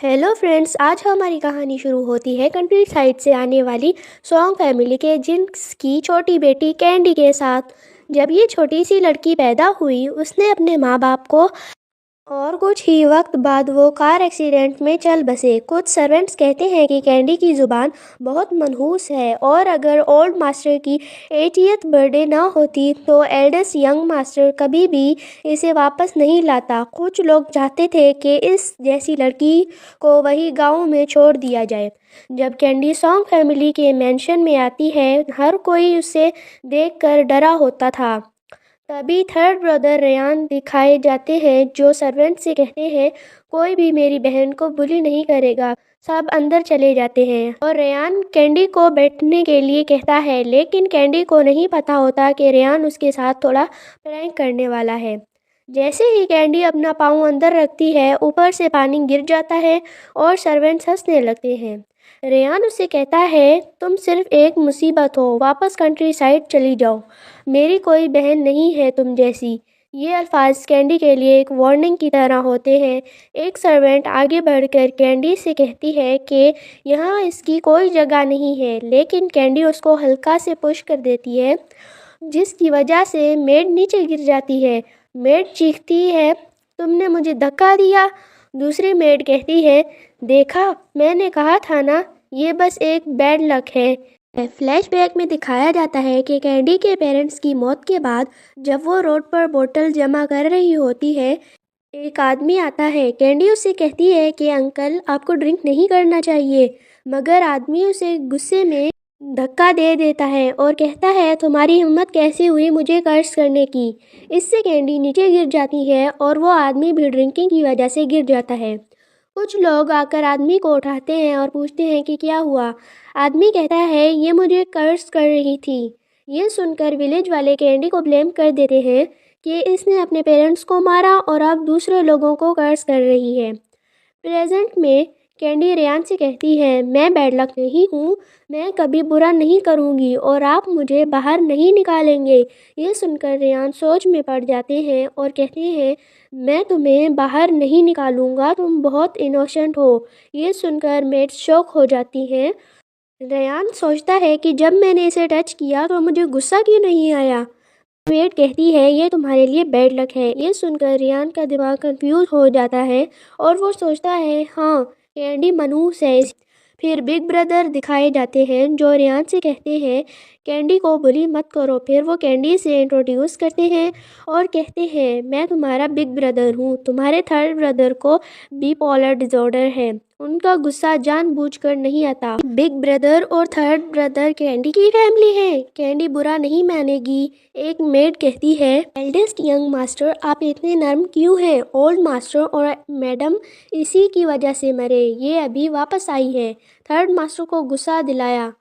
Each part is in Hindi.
हेलो फ्रेंड्स, आज हमारी कहानी शुरू होती है कंट्री साइड से आने वाली सॉन्ग फैमिली के जिंक्स की छोटी बेटी कैंडी के साथ। जब ये छोटी सी लड़की पैदा हुई, उसने अपने माँ बाप को और कुछ ही वक्त बाद वो कार एक्सीडेंट में चल बसे। कुछ सर्वेंट्स कहते हैं कि कैंडी की ज़ुबान बहुत मनहूस है और अगर ओल्ड मास्टर की 80th बर्थडे ना होती तो एल्डेस्ट यंग मास्टर कभी भी इसे वापस नहीं लाता। कुछ लोग चाहते थे कि इस जैसी लड़की को वही गांव में छोड़ दिया जाए। जब कैंडी सॉन्ग फैमिली के मेंशन में आती है, हर कोई उसे देखकर डरा होता था। तभी थर्ड ब्रदर रेयान दिखाए जाते हैं, जो सर्वेंट से कहते हैं कोई भी मेरी बहन को बुली नहीं करेगा। सब अंदर चले जाते हैं और रेयान कैंडी को बैठने के लिए कहता है, लेकिन कैंडी को नहीं पता होता कि रेयान उसके साथ थोड़ा प्रैंक करने वाला है। जैसे ही कैंडी अपना पाँव अंदर रखती है, ऊपर से पानी गिर जाता है और सर्वेंट्स हंसने लगते हैं। रेयान उससे कहता है, तुम सिर्फ एक मुसीबत हो, वापस कंट्री साइड चली जाओ, मेरी कोई बहन नहीं है तुम जैसी। ये अल्फाज कैंडी के लिए एक वार्निंग की तरह होते हैं। एक सर्वेंट आगे बढ़कर कैंडी से कहती है कि यहाँ इसकी कोई जगह नहीं है, लेकिन कैंडी उसको हल्का से पुश कर देती है, जिसकी वजह से मेड नीचे गिर जाती है। मेड चीखती है, तुमने मुझे धक्का दिया। दूसरी मेड कहती है, देखा, मैंने कहा था ना, ये बस एक बैड लक है। फ्लैशबैक में दिखाया जाता है कि कैंडी के पेरेंट्स की मौत के बाद जब वो रोड पर बोतल जमा कर रही होती है, एक आदमी आता है। कैंडी उससे कहती है कि अंकल, आपको ड्रिंक नहीं करना चाहिए, मगर आदमी उसे गुस्से में धक्का दे देता है और कहता है, तुम्हारी हिम्मत कैसे हुई मुझे कर्ज करने की। इससे कैंडी नीचे गिर जाती है और वो आदमी भी ड्रिंकिंग की वजह से गिर जाता है। कुछ लोग आकर आदमी को उठाते हैं और पूछते हैं कि क्या हुआ। आदमी कहता है, ये मुझे कर्ज कर रही थी। ये सुनकर विलेज वाले कैंडी को ब्लेम कर देते हैं कि इसने अपने पेरेंट्स को मारा और अब दूसरे लोगों को कर्ज कर रही है। प्रेजेंट में कैंडी रेयान से कहती है, मैं बैड लक नहीं हूँ, मैं कभी बुरा नहीं करूँगी और आप मुझे बाहर नहीं निकालेंगे। ये सुनकर रेयान सोच में पड़ जाते हैं और कहते हैं, मैं तुम्हें बाहर नहीं निकालूंगा, तुम बहुत इनोसेंट हो। ये सुनकर मेड शॉक हो जाती हैं। रेयान सोचता है कि जब मैंने इसे टच किया तो मुझे गुस्सा क्यों नहीं आया। मेड कहती है, ये तुम्हारे लिए बैड लक है। ये सुनकर रेयान का दिमाग कंफ्यूज हो जाता है और वो सोचता है, हाँ, कैंडी मनहूस है। फिर बिग ब्रदर दिखाए जाते हैं, जो रेयान से कहते हैं कैंडी को बुली मत करो। फिर वो कैंडी से इंट्रोड्यूस करते हैं और कहते हैं, मैं तुम्हारा बिग ब्रदर हूँ। तुम्हारे थर्ड ब्रदर को बिपोलर डिसऑर्डर है, उनका गुस्सा जानबूझकर नहीं आता। बिग ब्रदर और थर्ड ब्रदर कैंडी की फैमिली है, कैंडी बुरा नहीं मानेगी। एक मेड कहती है, एल्डेस्ट यंग मास्टर, आप इतने नर्म क्यों हैं? ओल्ड मास्टर और मैडम इसी की वजह से मरे, ये अभी वापस आई है। थर्ड मास्टर को गुस्सा दिलाया,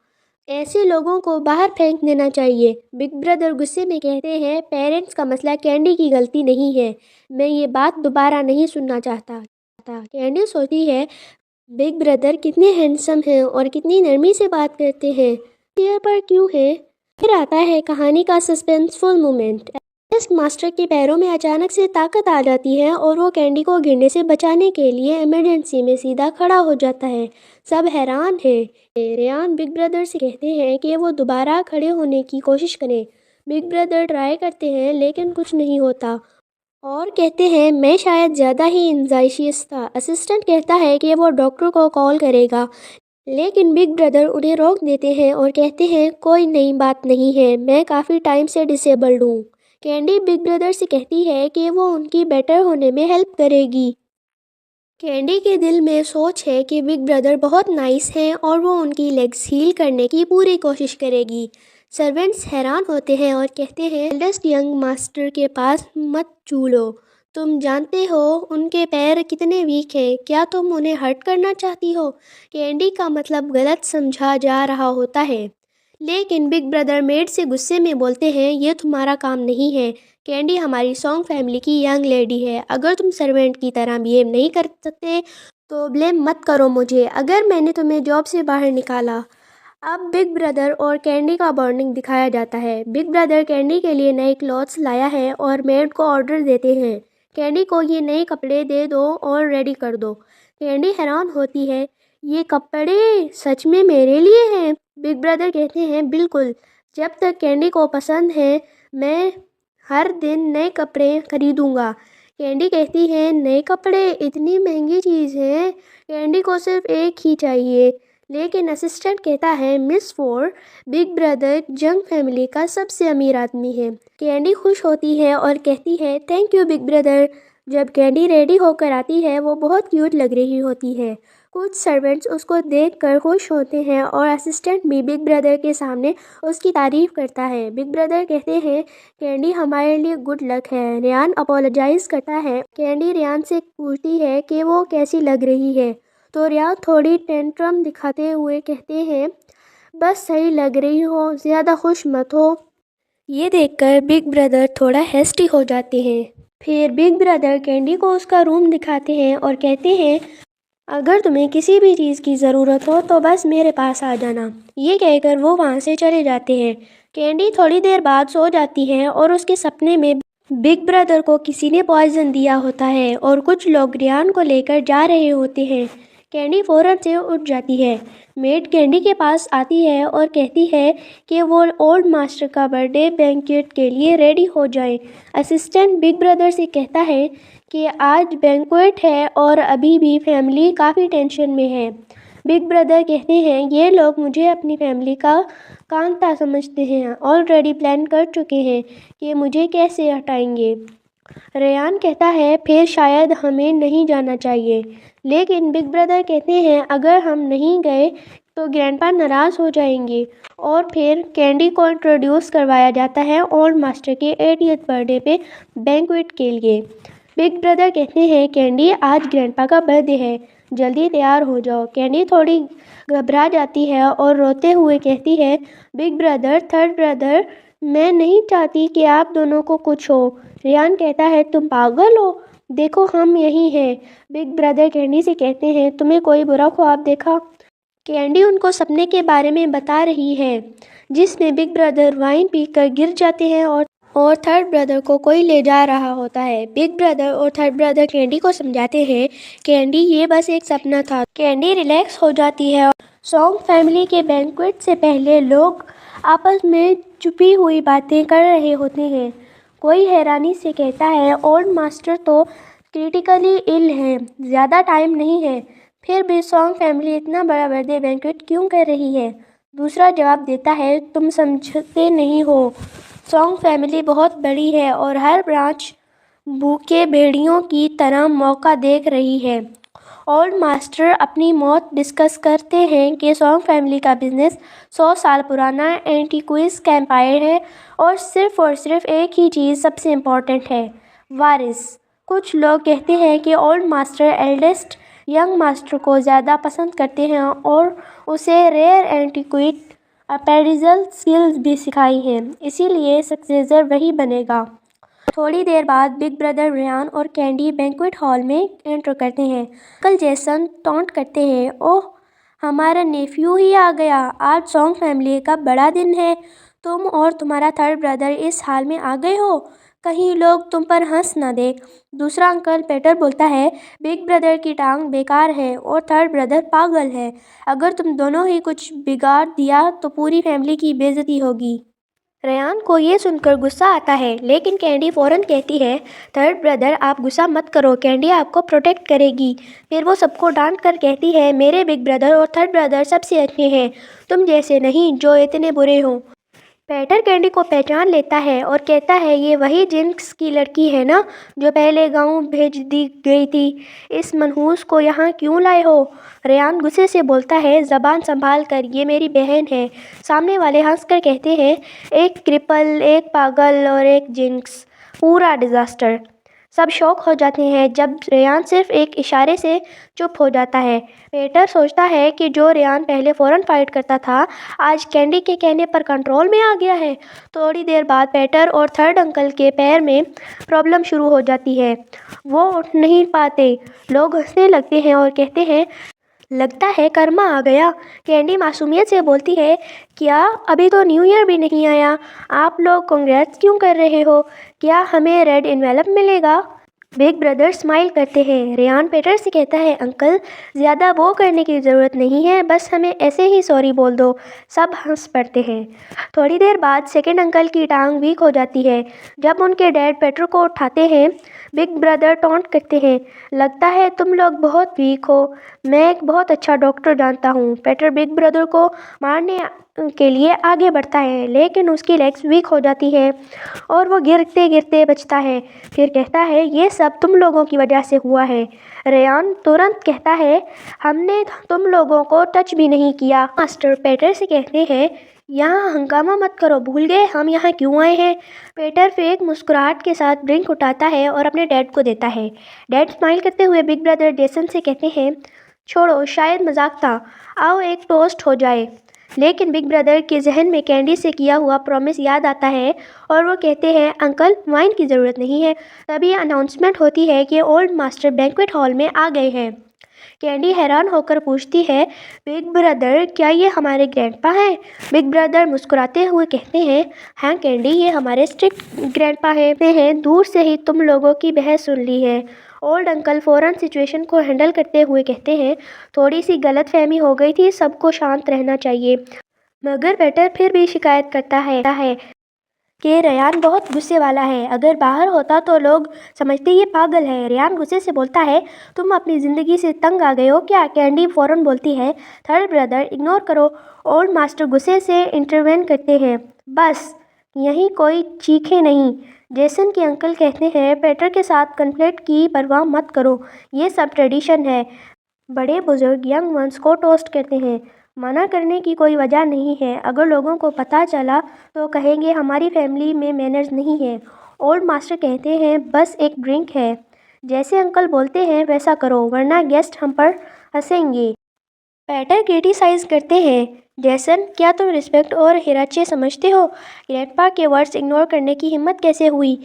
ऐसे लोगों को बाहर फेंक देना चाहिए। बिग ब्रदर गुस्से में कहते हैं, पेरेंट्स का मसला कैंडी की गलती नहीं है, मैं ये बात दोबारा नहीं सुनना चाहता। कैंडी सोचती है, बिग ब्रदर कितने हैंडसम हैं और कितनी नरमी से बात करते हैं, चेयर पर क्यों है। फिर आता है कहानी का सस्पेंसफुल मोमेंट। मास्टर के पैरों में अचानक से ताकत आ जाती है और वो कैंडी को गिरने से बचाने के लिए इमरजेंसी में सीधा खड़ा हो जाता है। सब हैरान है। रेयान बिग ब्रदर से कहते हैं कि वो दोबारा खड़े होने की कोशिश करें। बिग ब्रदर ट्राई करते हैं लेकिन कुछ नहीं होता और कहते हैं, मैं शायद ज़्यादा ही एंजाइशियस था। असिस्टेंट कहता है कि वो डॉक्टर को कॉल करेगा, लेकिन बिग ब्रदर उन्हें रोक देते हैं और कहते हैं, कोई नई बात नहीं है, मैं काफ़ी टाइम से डिसेबल्ड हूँ। कैंडी बिग ब्रदर से कहती है कि वो उनकी बेटर होने में हेल्प करेगी। कैंडी के दिल में सोच है कि बिग ब्रदर बहुत नाइस हैं और वो उनकी लेग्स हील करने की पूरी कोशिश करेगी। सर्वेंट्स हैरान होते हैं और कहते हैं, एल्डेस्ट यंग मास्टर के पास मत चूलो, तुम जानते हो उनके पैर कितने वीक हैं, क्या तुम उन्हें हर्ट करना चाहती हो। कैंडी का मतलब गलत समझा जा रहा होता है, लेकिन बिग ब्रदर मेड से गुस्से में बोलते हैं, ये तुम्हारा काम नहीं है। कैंडी हमारी सॉन्ग फैमिली की यंग लेडी है, अगर तुम सर्वेंट की तरह बिहेव नहीं कर सकते तो ब्लेम मत करो मुझे, अगर मैंने तुम्हें जॉब से बाहर निकाला। अब बिग ब्रदर और कैंडी का बॉन्डिंग दिखाया जाता है। बिग ब्रदर कैंडी के लिए नए क्लॉथ्स लाया है और मेड को ऑर्डर देते हैं, कैंडी को ये नए कपड़े दे दो और रेडी कर दो। कैंडी हैरान होती है, ये कपड़े सच में मेरे लिए हैं? बिग ब्रदर कहते हैं बिल्कुल, जब तक कैंडी को पसंद है मैं हर दिन नए कपड़े खरीदूंगा। कैंडी कहती है नए कपड़े इतनी महंगी चीज़ है, कैंडी को सिर्फ एक ही चाहिए। लेकिन असिस्टेंट कहता है मिस फोर, बिग ब्रदर जंग फैमिली का सबसे अमीर आदमी है। कैंडी खुश होती है और कहती है थैंक यू बिग ब्रदर। जब कैंडी रेडी होकर आती है वो बहुत क्यूट लग रही होती है। कुछ सर्वेंट्स उसको देखकर खुश होते हैं और असिस्टेंट भी बिग ब्रदर के सामने उसकी तारीफ करता है। बिग ब्रदर कहते हैं कैंडी हमारे लिए गुड लक है। रेयान अपोलोजाइज करता है। कैंडी रेयान से पूछती है कि वो कैसी लग रही है, तो रेयान थोड़ी टेंट्रम दिखाते हुए कहते हैं बस सही लग रही हो, ज़्यादा खुश मत हो। ये देखकर बिग ब्रदर थोड़ा हेस्टी हो जाते हैं। फिर बिग ब्रदर कैंडी को उसका रूम दिखाते हैं और कहते हैं अगर तुम्हें किसी भी चीज़ की ज़रूरत हो तो बस मेरे पास आ जाना। ये कहकर वो वहाँ से चले जाते हैं। कैंडी थोड़ी देर बाद सो जाती है और उसके सपने में बिग ब्रदर को किसी ने पॉइजन दिया होता है और कुछ लोग रेयान को लेकर जा रहे होते हैं। कैंडी फ़ौरन से उठ जाती है। मेड कैंडी के पास आती है और कहती है कि वो ओल्ड मास्टर का बर्थडे बैंक्वेट के लिए रेडी हो जाए। असिस्टेंट बिग ब्रदर से कहता है कि आज बैंक्वेट है और अभी भी फैमिली काफ़ी टेंशन में है। बिग ब्रदर कहते हैं ये लोग मुझे अपनी फैमिली का कांता समझते हैं, ऑलरेडी प्लान कर चुके हैं कि मुझे कैसे हटाएंगे। रेयान कहता है फिर शायद हमें नहीं जाना चाहिए, लेकिन बिग ब्रदर कहते हैं अगर हम नहीं गए तो ग्रैंडपा नाराज़ हो जाएंगे। और फिर कैंडी को इंट्रोड्यूस करवाया जाता है ओल्ड मास्टर के 80th बर्थडे पे बैंक्वेट के लिए। बिग ब्रदर कहते हैं कैंडी आज ग्रैंडपा का बर्थडे है, जल्दी तैयार हो जाओ। कैंडी थोड़ी घबरा जाती है और रोते हुए कहती है बिग ब्रदर, थर्ड ब्रदर, मैं नहीं चाहती कि आप दोनों को कुछ हो। रेयान कहता है तुम पागल हो, देखो हम यही हैं। बिग ब्रदर कैंडी से कहते हैं तुम्हें कोई बुरा ख्वाब देखा? कैंडी उनको सपने के बारे में बता रही है जिसमें बिग ब्रदर वाइन पीकर गिर जाते हैं और थर्ड ब्रदर को कोई ले जा रहा होता है। बिग ब्रदर और थर्ड ब्रदर कैंडी को समझाते हैं कैंडी ये बस एक सपना था। कैंडी रिलैक्स हो जाती है। सॉन्ग फैमिली के बैंक्वेट से पहले लोग आपस में छुपी हुई बातें कर रहे होते हैं। कोई हैरानी से कहता है ओल्ड मास्टर तो क्रिटिकली इल हैं, ज़्यादा टाइम नहीं है, फिर भी सॉन्ग फैमिली इतना बड़ा बर्थडे बैंक्वेट क्यों कर रही है? दूसरा जवाब देता है तुम समझते नहीं हो, सॉन्ग फैमिली बहुत बड़ी है और हर ब्रांच भूखे भेड़ियों की तरह मौका देख रही है। ओल्ड मास्टर अपनी मौत डिस्कस करते हैं कि सॉन्ग फैमिली का बिजनेस 100 साल पुराना एंटीक्विस का एम्पायर है और सिर्फ एक ही चीज़ सबसे इम्पोर्टेंट है, वारिस। कुछ लोग कहते हैं कि old master eldest young master को ज़्यादा पसंद करते हैं और उसे रेयर एंटीक्विट अपेरिजल स्किल्स भी सिखाई हैं, इसीलिए सक्सेसर वही बनेगा। थोड़ी देर बाद बिग ब्रदर रेयान और कैंडी बैंक्वेट हॉल में एंटर करते हैं। अंकल जेसन टॉन्ट करते हैं ओह हमारा नेफ्यू ही आ गया, आज सॉन्ग फैमिली का बड़ा दिन है, तुम और तुम्हारा थर्ड ब्रदर इस हाल में आ गए हो, कहीं लोग तुम पर हंस ना दे। दूसरा अंकल पीटर बोलता है बिग ब्रदर की टांग बेकार है और थर्ड ब्रदर पागल है, अगर तुम दोनों ही कुछ बिगाड़ दिया तो पूरी फैमिली की बेइज्जती होगी। रेयान को ये सुनकर गुस्सा आता है, लेकिन कैंडी फ़ौरन कहती है थर्ड ब्रदर आप गुस्सा मत करो, कैंडी आपको प्रोटेक्ट करेगी। फिर वो सबको डांट कर कहती है मेरे बिग ब्रदर और थर्ड ब्रदर सबसे अच्छे हैं, तुम जैसे नहीं जो इतने बुरे हों। पीटर कैंडी को पहचान लेता है और कहता है ये वही जिंक्स की लड़की है ना जो पहले गांव भेज दी गई थी, इस मनहूस को यहाँ क्यों लाए हो? रेयान गुस्से से बोलता है ज़बान संभाल कर, ये मेरी बहन है। सामने वाले हंसकर कहते हैं एक क्रिपल, एक पागल और एक जिंक्स, पूरा डिज़ास्टर। सब शौक हो जाते हैं जब रेयान सिर्फ एक इशारे से चुप हो जाता है। पीटर सोचता है कि जो रेयान पहले फ़ौरन फाइट करता था आज कैंडी के कहने पर कंट्रोल में आ गया है। थोड़ी देर बाद पीटर और थर्ड अंकल के पैर में प्रॉब्लम शुरू हो जाती है, वो उठ नहीं पाते। लोग हंसने लगते हैं और कहते हैं लगता है कर्मा आ गया। कैंडी मासूमियत से बोलती है क्या अभी तो न्यू ईयर भी नहीं आया, आप लोग कांग्रेट्स क्यों कर रहे हो, क्या हमें रेड एनवेलप मिलेगा? बिग ब्रदर स्माइल करते हैं। रेयान पीटर से कहता है, अंकल ज़्यादा वो करने की ज़रूरत नहीं है, बस हमें ऐसे ही सॉरी बोल दो। सब हंस पड़ते हैं। थोड़ी देर बाद सेकंड अंकल की टांग वीक हो जाती है। जब उनके डैड पीटर को उठाते हैं, बिग ब्रदर टॉन्ट करते हैं, लगता है तुम लोग बहुत वीक हो, मैं एक बहुत अच्छा डॉक्टर जानता हूँ। पीटर बिग ब्रदर को मारने के लिए आगे बढ़ता है, लेकिन उसकी लेग्स वीक हो जाती है और वो गिरते गिरते बचता है। फिर कहता है, ये सब तुम लोगों की वजह से हुआ है। रेयान तुरंत कहता है, हमने तुम लोगों को टच भी नहीं किया। मास्टर पीटर से कहते हैं, यहाँ हंगामा मत करो, भूल गए हम यहाँ क्यों आए हैं। पीटर फेक मुस्कुराहट के साथ ड्रिंक उठाता है और अपने डैड को देता है। डैड स्माइल करते हुए बिग ब्रदर जेसन से कहते हैं, छोड़ो, शायद मजाक था, आओ एक टोस्ट हो जाए। लेकिन बिग ब्रदर के जहन में कैंडी से किया हुआ प्रॉमिस याद आता है और वो कहते हैं, अंकल वाइन की ज़रूरत नहीं है। तभी अनाउंसमेंट होती है कि ओल्ड मास्टर बैंक्वेट हॉल में आ गए हैं। कैंडी हैरान होकर पूछती है, बिग ब्रदर क्या ये हमारे ग्रैंडपा हैं? बिग ब्रदर मुस्कुराते हुए कहते हैं, हाँ कैंडी, ये हमारे स्ट्रिक्ट ग्रैंडपा हैं। दूर से ही तुम लोगों की बहस सुन ली है। ओल्ड अंकल फ़ौरन सिचुएशन को हैंडल करते हुए कहते हैं, थोड़ी सी गलतफहमी हो गई थी, सबको शांत रहना चाहिए। मगर पीटर फिर भी शिकायत करता है कि रेयान बहुत गुस्से वाला है, अगर बाहर होता तो लोग समझते ये पागल है। रेयान गुस्से से बोलता है, तुम अपनी ज़िंदगी से तंग आ गए हो क्या? कैंडी फ़ौरन बोलती है, थर्ड ब्रदर इग्नोर करो। ओल्ड मास्टर गुस्से से इंटरवेन करते हैं, बस यहीं कोई चीखे नहीं। जेसन के अंकल कहते हैं, पीटर के साथ कन्फ्लिक्ट की परवाह मत करो, ये सब ट्रेडिशन है। बड़े बुजुर्ग यंग वंस को टोस्ट करते हैं, मना करने की कोई वजह नहीं है, अगर लोगों को पता चला तो कहेंगे हमारी फैमिली में मैनर्स नहीं है। ओल्ड मास्टर कहते हैं, बस एक ड्रिंक है। जैसे अंकल बोलते हैं वैसा करो, वरना गेस्ट हम पर हंसेंगे। पीटर क्रिटिसाइज करते हैं, जैसन क्या तुम रिस्पेक्ट और हिराचे समझते हो? ग्रैंडपा के वर्ड्स इग्नोर करने की हिम्मत कैसे हुई?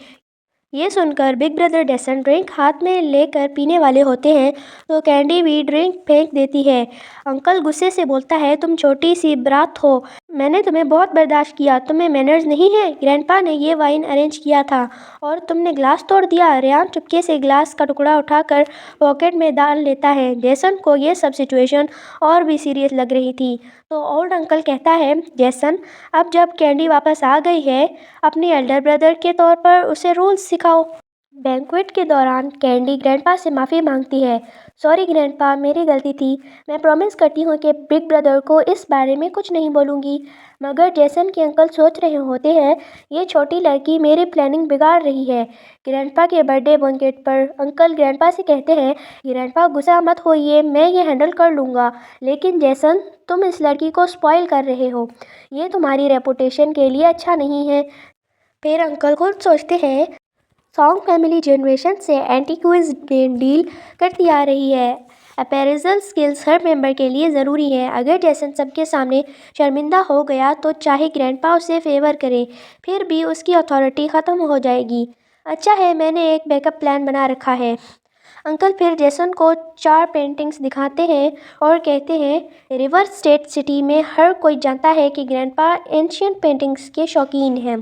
ये सुनकर बिग ब्रदर जेसन ड्रिंक हाथ में लेकर पीने वाले होते हैं तो कैंडी भी ड्रिंक फेंक देती है। अंकल गुस्से से बोलता है, तुम छोटी सी ब्रात हो, मैंने तुम्हें बहुत बर्दाश्त किया, तुम्हें मैनर्स नहीं है? ग्रैंडपा ने ये वाइन अरेंज किया था और तुमने ग्लास तोड़ दिया। रेयान चुपके से ग्लास का टुकड़ा उठाकर पॉकेट में डाल लेता है। जेसन को ये सब सिचुएशन और भी सीरियस लग रही थी तो ओल्ड अंकल कहता है, जेसन अब जब कैंडी वापस आ गई है, अपने एल्डर ब्रदर के तौर पर उसे रूल्स सिखाओ। बैंक्वेट के दौरान कैंडी ग्रैंडपा से माफ़ी मांगती है, सॉरी ग्रैंडपा, मेरी गलती थी, मैं प्रॉमिस करती हूँ कि बिग ब्रदर को इस बारे में कुछ नहीं बोलूँगी। मगर जेसन के अंकल सोच रहे होते हैं, ये छोटी लड़की मेरी प्लानिंग बिगाड़ रही है। ग्रैंडपा के बर्थडे बैंक्वेट पर अंकल ग्रैंडपा से कहते हैं, ग्रैंडपा गुस्सा मत होइए, मैं ये हैंडल कर लूँगा। लेकिन जेसन, तुम इस लड़की को स्पॉइल कर रहे हो, ये तुम्हारी रेपुटेशन के लिए अच्छा नहीं है। फिर अंकल खुद सोचते हैं, सॉन्ग फैमिली जनरेशन से एंटीक्विज डील करती आ रही है, अपैरेजल स्किल्स हर मेंबर के लिए ज़रूरी है। अगर जैसन सबके सामने शर्मिंदा हो गया तो चाहे ग्रैंडपा उसे फेवर करें, फिर भी उसकी अथॉरिटी ख़त्म हो जाएगी। अच्छा है, मैंने एक बैकअप प्लान बना रखा है। अंकल फिर जेसन को 4 पेंटिंग्स दिखाते हैं और कहते हैं, रिवर स्टेट सिटी में हर कोई जानता है कि ग्रैंडपा एंशियंट पेंटिंग्स के शौकीन हैं।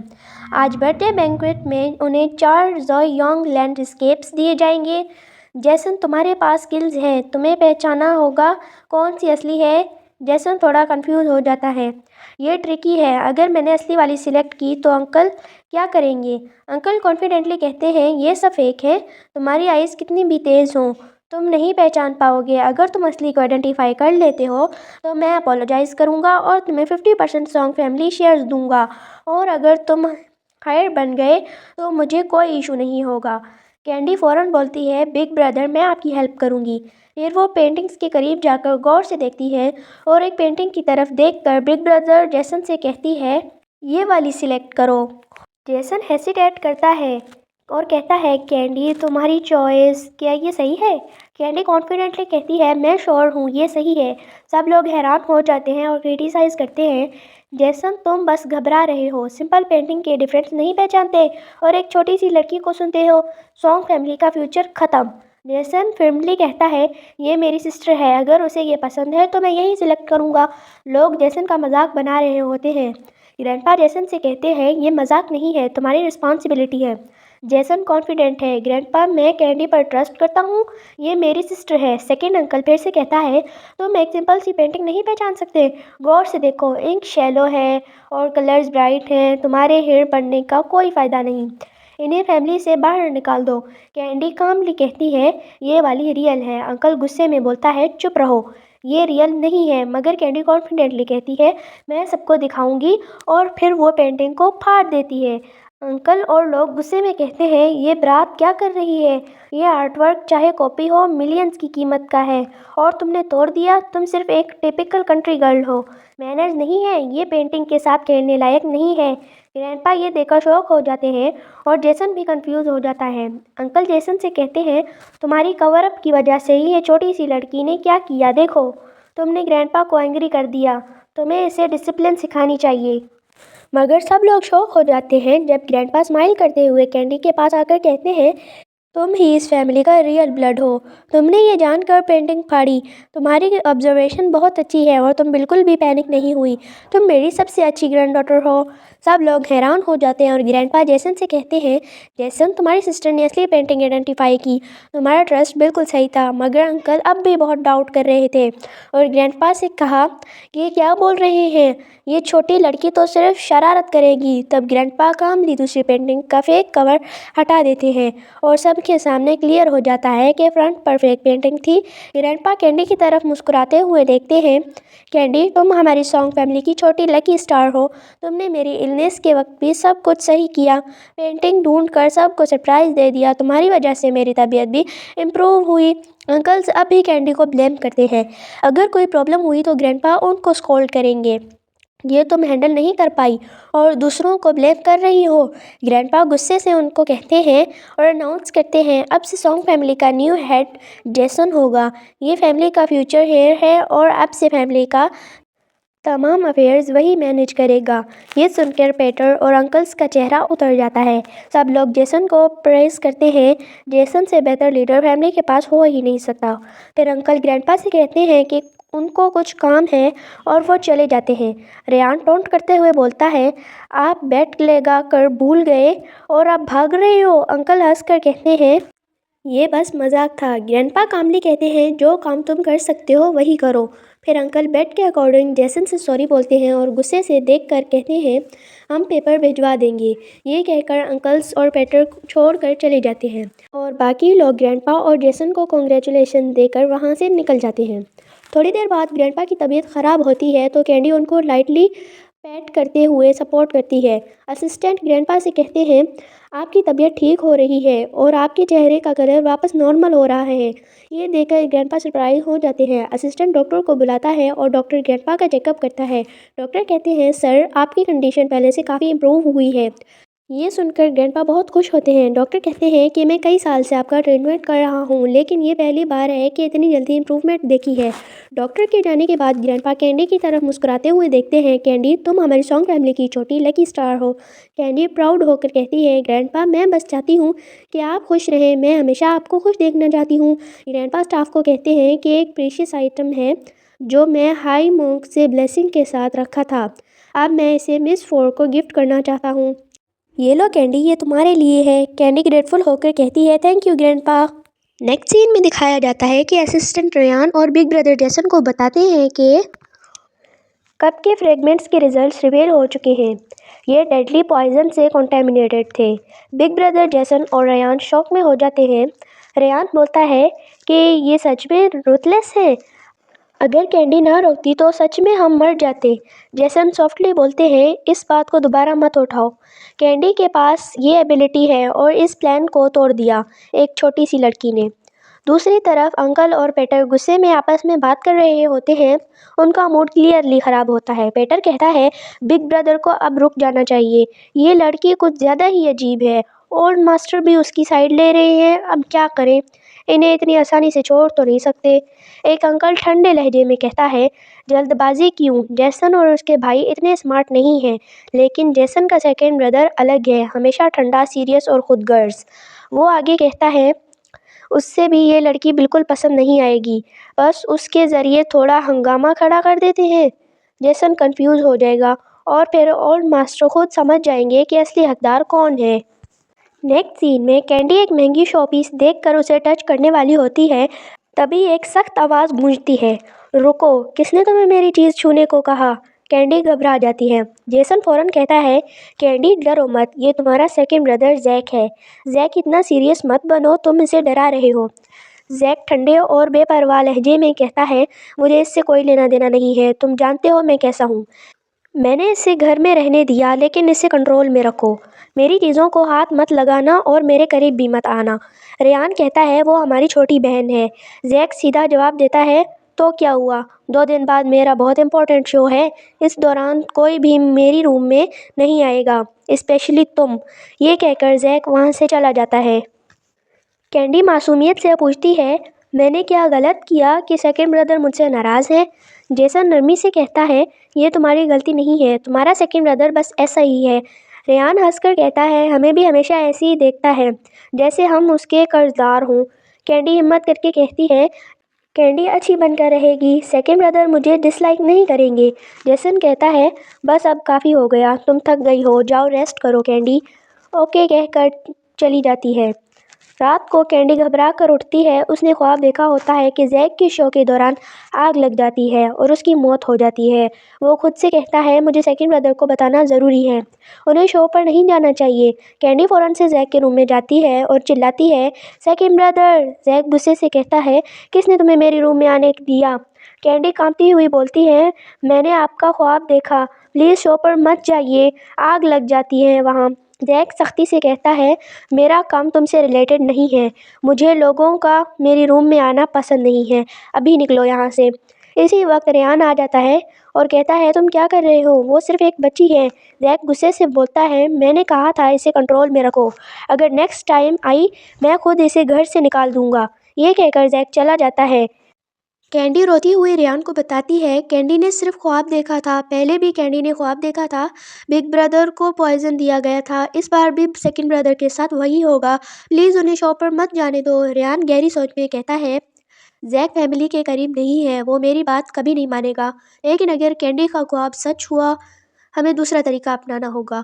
आज बर्थडे बैंक्वेट में उन्हें 4 ज़ोयोंग लैंडस्केप्स दिए जाएंगे। जेसन, तुम्हारे पास स्किल्स हैं, तुम्हें पहचाना होगा कौन सी असली है। जेसन थोड़ा कंफ्यूज हो जाता है, ये ट्रिकी है, अगर मैंने असली वाली सिलेक्ट की तो अंकल क्या करेंगे? अंकल कॉन्फिडेंटली कहते हैं, ये सब फेक है, तुम्हारी आइज़ कितनी भी तेज़ हों तुम नहीं पहचान पाओगे। अगर तुम असली को आइडेंटिफाई कर लेते हो तो मैं अपोलोजाइज़ करूँगा और तुम्हें 50% सॉन्ग फैमिली शेयर्स दूंगा, और अगर तुम हायर बन गए तो मुझे कोई इशू नहीं होगा। कैंडी फ़ौरन बोलती है, बिग ब्रदर मैं आपकी हेल्प करूँगी। फिर वो पेंटिंग्स के करीब जाकर गौर से देखती है और एक पेंटिंग की तरफ देखकर बिग ब्रदर जेसन से कहती है, ये वाली सिलेक्ट करो। जेसन हेसिटेट करता है और कहता है, कैंडी तुम्हारी चॉइस, क्या ये सही है? कैंडी कॉन्फिडेंटली कहती है, मैं श्योर हूँ ये सही है। सब लोग हैरान हो जाते हैं और क्रिटिसाइज़ करते हैं, जेसन तुम बस घबरा रहे हो, सिंपल पेंटिंग के डिफरेंस नहीं पहचानते और एक छोटी सी लड़की को सुनते हो। सॉन्ग फैमिली का फ्यूचर ख़त्म। जेसन फर्मली कहता है, ये मेरी सिस्टर है, अगर उसे ये पसंद है तो मैं यही सिलेक्ट करूँगा। लोग जेसन का मजाक बना रहे होते हैं। ग्रैंडपा जेसन से कहते हैं, ये मजाक नहीं है, तुम्हारी रिस्पॉन्सिबिलिटी है। जेसन कॉन्फिडेंट है। ग्रैंडपा, मैं कैंडी पर ट्रस्ट करता हूँ, ये मेरी सिस्टर है। सेकंड अंकल फिर से कहता है, तुम एक सिंपल सी पेंटिंग नहीं पहचान सकते? गौर से देखो, इंक शैलो है और कलर्स ब्राइट हैं। तुम्हारे हेयर पढ़ने का कोई फ़ायदा नहीं, इन्हें फैमिली से बाहर निकाल दो। कैंडी कामली कहती है, ये वाली रियल है। अंकल गुस्से में बोलता है, चुप रहो, ये रियल नहीं है। मगर कैंडी कॉन्फिडेंटली कहती है, मैं सबको दिखाऊंगी, और फिर वो पेंटिंग को फाड़ देती है। अंकल और लोग गुस्से में कहते हैं, ये बारात क्या कर रही है? ये आर्टवर्क चाहे कॉपी हो, मिलियंस की कीमत का है, और तुमने तोड़ दिया। तुम सिर्फ एक टिपिकल कंट्री गर्ल हो, मैनर्स नहीं है, ये पेंटिंग के साथ खेलने लायक नहीं है। ग्रैंडपा ये देखकर शॉक हो जाते हैं, और जेसन भी कंफ्यूज हो जाता है। अंकल जेसन से कहते हैं, तुम्हारी कवर अप की वजह से ही ये छोटी सी लड़की ने क्या किया देखो। तुमने ग्रैंडपा को एंग्री कर दिया, तुम्हें इसे डिसिप्लिन सिखानी चाहिए। मगर सब लोग शॉक हो जाते हैं जब ग्रैंडपा स्माइल करते हुए कैंडी के पास आकर कहते हैं, तुम ही इस फैमिली का रियल ब्लड हो। तुमने ये जानकर पेंटिंग फाड़ी। तुम्हारी ऑब्जर्वेशन बहुत अच्छी है और तुम बिल्कुल भी पैनिक नहीं हुई। तुम मेरी सबसे अच्छी ग्रैंडडॉटर हो। सब लोग हैरान हो जाते हैं और ग्रैंडपा जेसन से कहते हैं, जेसन, तुम्हारी सिस्टर ने असली पेंटिंग आइडेंटिफाई की। तुम्हारा ट्रस्ट बिल्कुल सही था। मगर अंकल अब भी बहुत डाउट कर रहे थे, और ग्रैंडपा से कहा, ये क्या बोल रहे हैं? ये छोटी लड़की तो सिर्फ शरारत करेगी। तब ग्रैंडपा कामली दूसरी पेंटिंग का फेक कवर हटा देते हैं, और सबके सामने क्लियर हो जाता है कि फ्रंट पर फेक पेंटिंग थी। ग्रैंडपा कैंडी की तरफ मुस्कुराते हुए देखते हैं, कैंडी, तुम हमारी सॉन्ग फैमिली की छोटी लकी स्टार हो। तुमने मेरी इलनेस के वक्त भी सब कुछ सही किया, पेंटिंग ढूंढ कर सबको सरप्राइज़ दे दिया। तुम्हारी वजह से मेरी तबीयत भी इम्प्रूव हुई। अंकल्स अब भी कैंडी को ब्लेम करते हैं। अगर कोई प्रॉब्लम हुई तो ग्रैंडपा उनको स्कोल्ड करेंगे, ये तुम हैंडल नहीं कर पाई और दूसरों को ब्लेम कर रही हो। ग्रैंडपा गुस्से से उनको कहते हैं और अनाउंस करते हैं, अब से सॉन्ग फैमिली का न्यू हेड जेसन होगा। ये फैमिली का फ्यूचर हेयर है, और अब से फैमिली का तमाम अफेयर्स वही मैनेज करेगा। ये सुनकर पेटर और अंकल्स का चेहरा उतर जाता है। सब लोग जेसन को प्रेज करते हैं। जेसन से बेहतर लीडर फैमिली के पास हो ही नहीं सकता। फिर अंकल ग्रैंडपा से कहते हैं कि उनको कुछ काम है, और वो चले जाते हैं। रेयान टोंट करते हुए बोलता है, आप बेट लगा कर भूल गए और आप भाग रहे हो। अंकल हंसकर कहते हैं, ये बस मजाक था। ग्रैंडपा कामली कहते हैं, जो काम तुम कर सकते हो वही करो। फिर अंकल बेट के अकॉर्डिंग जेसन से सॉरी बोलते हैं और गुस्से से देखकर कहते हैं, हम पेपर भिजवा देंगे। ये कहकर अंकल्स और पेटर छोड़कर चले जाते हैं, और बाकी लोग ग्रैंडपा और जेसन को कॉन्ग्रेचुलेशन देकर वहाँ से निकल जाते हैं। थोड़ी देर बाद ग्रैंडपा की तबीयत ख़राब होती है तो कैंडी उनको लाइटली पैट करते हुए सपोर्ट करती है। असिस्टेंट ग्रैंडपा से कहते हैं, आपकी तबीयत ठीक हो रही है और आपके चेहरे का कलर वापस नॉर्मल हो रहा है। ये देखकर ग्रैंडपा सरप्राइज हो जाते हैं। असिस्टेंट डॉक्टर को बुलाता है और डॉक्टर ग्रैंडपा का चेकअप करता है। डॉक्टर कहते हैं, सर, आपकी कंडीशन पहले से काफ़ी इम्प्रूव हुई है। ये सुनकर ग्रैंडपा बहुत खुश होते हैं। डॉक्टर कहते हैं कि मैं कई साल से आपका ट्रीटमेंट कर रहा हूँ, लेकिन ये पहली बार है कि इतनी जल्दी इम्प्रूवमेंट देखी है। डॉक्टर के जाने के बाद ग्रैंडपा कैंडी की तरफ मुस्कुराते हुए देखते हैं। कैंडी, तुम हमारी सॉन्ग फैमिली की छोटी लकी स्टार हो। कैंडी प्राउड होकर कहती है, ग्रैंडपा, मैं बस चाहती हूँ कि आप खुश रहें। मैं हमेशा आपको खुश देखना चाहती हूँ। ग्रैंडपा स्टाफ को कहते हैं कि एक प्रीशियस आइटम है जो मैं हाई मॉन्क से ब्लेसिंग के साथ रखा था। अब मैं इसे मिस फोर को गिफ्ट करना चाहता हूँ। ये लो कैंडी, ये तुम्हारे लिए है। कैंडी ग्रेटफुल होकर कहती है, thank you grandpa. Next scene में दिखाया जाता है कि असिस्टेंट रेयान और बिग ब्रदर जेसन को बताते हैं कि कप के फ्रेगमेंट्स के रिजल्ट्स रिवील हो चुके हैं। ये डेडली पॉइजन से कॉन्टेमिनेटेड थे। बिग ब्रदर जेसन और रेयान शॉक में हो जाते हैं। रेयान बोलता है कि ये सच में रूथलेस है। अगर कैंडी ना रोकती तो सच में हम मर जाते। जेसन सॉफ्टली बोलते हैं, इस बात को दोबारा मत उठाओ। कैंडी के पास ये एबिलिटी है और इस प्लान को तोड़ दिया एक छोटी सी लड़की ने। दूसरी तरफ अंकल और पेटर गुस्से में आपस में बात कर रहे होते हैं। उनका मूड क्लियरली ख़राब होता है। पेटर कहता है, बिग ब्रदर को अब रुक जाना चाहिए। ये लड़की कुछ ज़्यादा ही अजीब है। ओल्ड मास्टर भी उसकी साइड ले रहे हैं। अब क्या करें? इन्हें इतनी आसानी से छोड़ तो नहीं सकते। एक अंकल ठंडे लहजे में कहता है, जल्दबाजी क्यों? जेसन और उसके भाई इतने स्मार्ट नहीं हैं। लेकिन जेसन का सेकंड ब्रदर अलग है, हमेशा ठंडा, सीरियस और खुदगर्ज। वो आगे कहता है, उससे भी ये लड़की बिल्कुल पसंद नहीं आएगी। बस उसके ज़रिए थोड़ा हंगामा खड़ा कर देते हैं। जेसन कंफ्यूज हो जाएगा और फिर ओल्ड मास्टर खुद समझ जाएंगे कि असली हकदार कौन है। नेक्स्ट सीन में कैंडी एक महंगी शोपीस देखकर उसे टच करने वाली होती है। तभी एक सख्त आवाज़ गूंजती है, रुको, किसने तुम्हें मेरी चीज़ छूने को कहा? कैंडी घबरा जाती है। जेसन फौरन कहता है, कैंडी डरो मत, ये तुम्हारा सेकंड ब्रदर जैक है। जैक इतना सीरियस मत बनो, तुम इसे डरा रहे हो। जैक ठंडे और बेपरवाह लहजे में कहता है, मुझे इससे कोई लेना देना नहीं है, तुम जानते हो मैं कैसा हूँ। मैंने इसे घर में रहने दिया, लेकिन इसे कंट्रोल में रखो। मेरी चीज़ों को हाथ मत लगाना और मेरे करीब भी मत आना। रेयान कहता है, वो हमारी छोटी बहन है। जैक सीधा जवाब देता है, तो क्या हुआ? 2 दिन बाद मेरा बहुत इंपॉर्टेंट शो है। इस दौरान कोई भी मेरी रूम में नहीं आएगा, स्पेशली तुम। ये कहकर जैक वहाँ से चला जाता है। कैंडी मासूमियत से पूछती है, मैंने क्या गलत किया कि सेकंड ब्रदर मुझसे नाराज़ है? जेसन नरमी से कहता है, ये तुम्हारी गलती नहीं है, तुम्हारा सेकंड ब्रदर बस ऐसा ही है। रेयान हंसकर कहता है, हमें भी हमेशा ऐसे ही देखता है, जैसे हम उसके कर्जदार हों। कैंडी हिम्मत करके कहती है, कैंडी अच्छी बनकर रहेगी, सेकंड ब्रदर मुझे डिसलाइक नहीं करेंगे। जेसन कहता है, बस अब काफ़ी हो गया, तुम थक गई हो, जाओ रेस्ट करो कैंडी। ओके कहकर चली जाती है। रात को कैंडी घबरा कर उठती है। उसने ख्वाब देखा होता है कि जैक के शो के दौरान आग लग जाती है और उसकी मौत हो जाती है। वो खुद से कहता है, मुझे सेकंड ब्रदर को बताना ज़रूरी है, उन्हें शो पर नहीं जाना चाहिए। कैंडी फ़ौरन से जैक के रूम में जाती है और चिल्लाती है, सेकंड ब्रदर। जैक गुस्से से कहता है, किसने तुम्हें मेरे रूम में आने दिया? कैंडी कांपती हुई बोलती है, मैंने आपका ख्वाब देखा, प्लीज़ शो पर मत जाइए, आग लग जाती है वहाँ। जैक सख्ती से कहता है, मेरा काम तुमसे रिलेटेड नहीं है, मुझे लोगों का मेरे रूम में आना पसंद नहीं है, अभी निकलो यहाँ से। इसी वक्त रेयान आ जाता है और कहता है, तुम क्या कर रहे हो? वो सिर्फ एक बच्ची है। जैक गुस्से से बोलता है, मैंने कहा था इसे कंट्रोल में रखो, अगर नेक्स्ट टाइम आई मैं खुद इसे घर से निकाल दूंगा। ये कहकर जैक चला जाता है। कैंडी रोती हुई रेयान को बताती है, कैंडी ने सिर्फ ख्वाब देखा था, पहले भी कैंडी ने ख्वाब देखा था, बिग ब्रदर को पॉइजन दिया गया था, इस बार भी सेकंड ब्रदर के साथ वही होगा, प्लीज़ उन्हें शॉप पर मत जाने दो। रेयान गहरी सोच में कहता है, जैक फैमिली के करीब नहीं है, वो मेरी बात कभी नहीं मानेगा, लेकिन अगर कैंडी का ख्वाब सच हुआ, हमें दूसरा तरीका अपनाना होगा।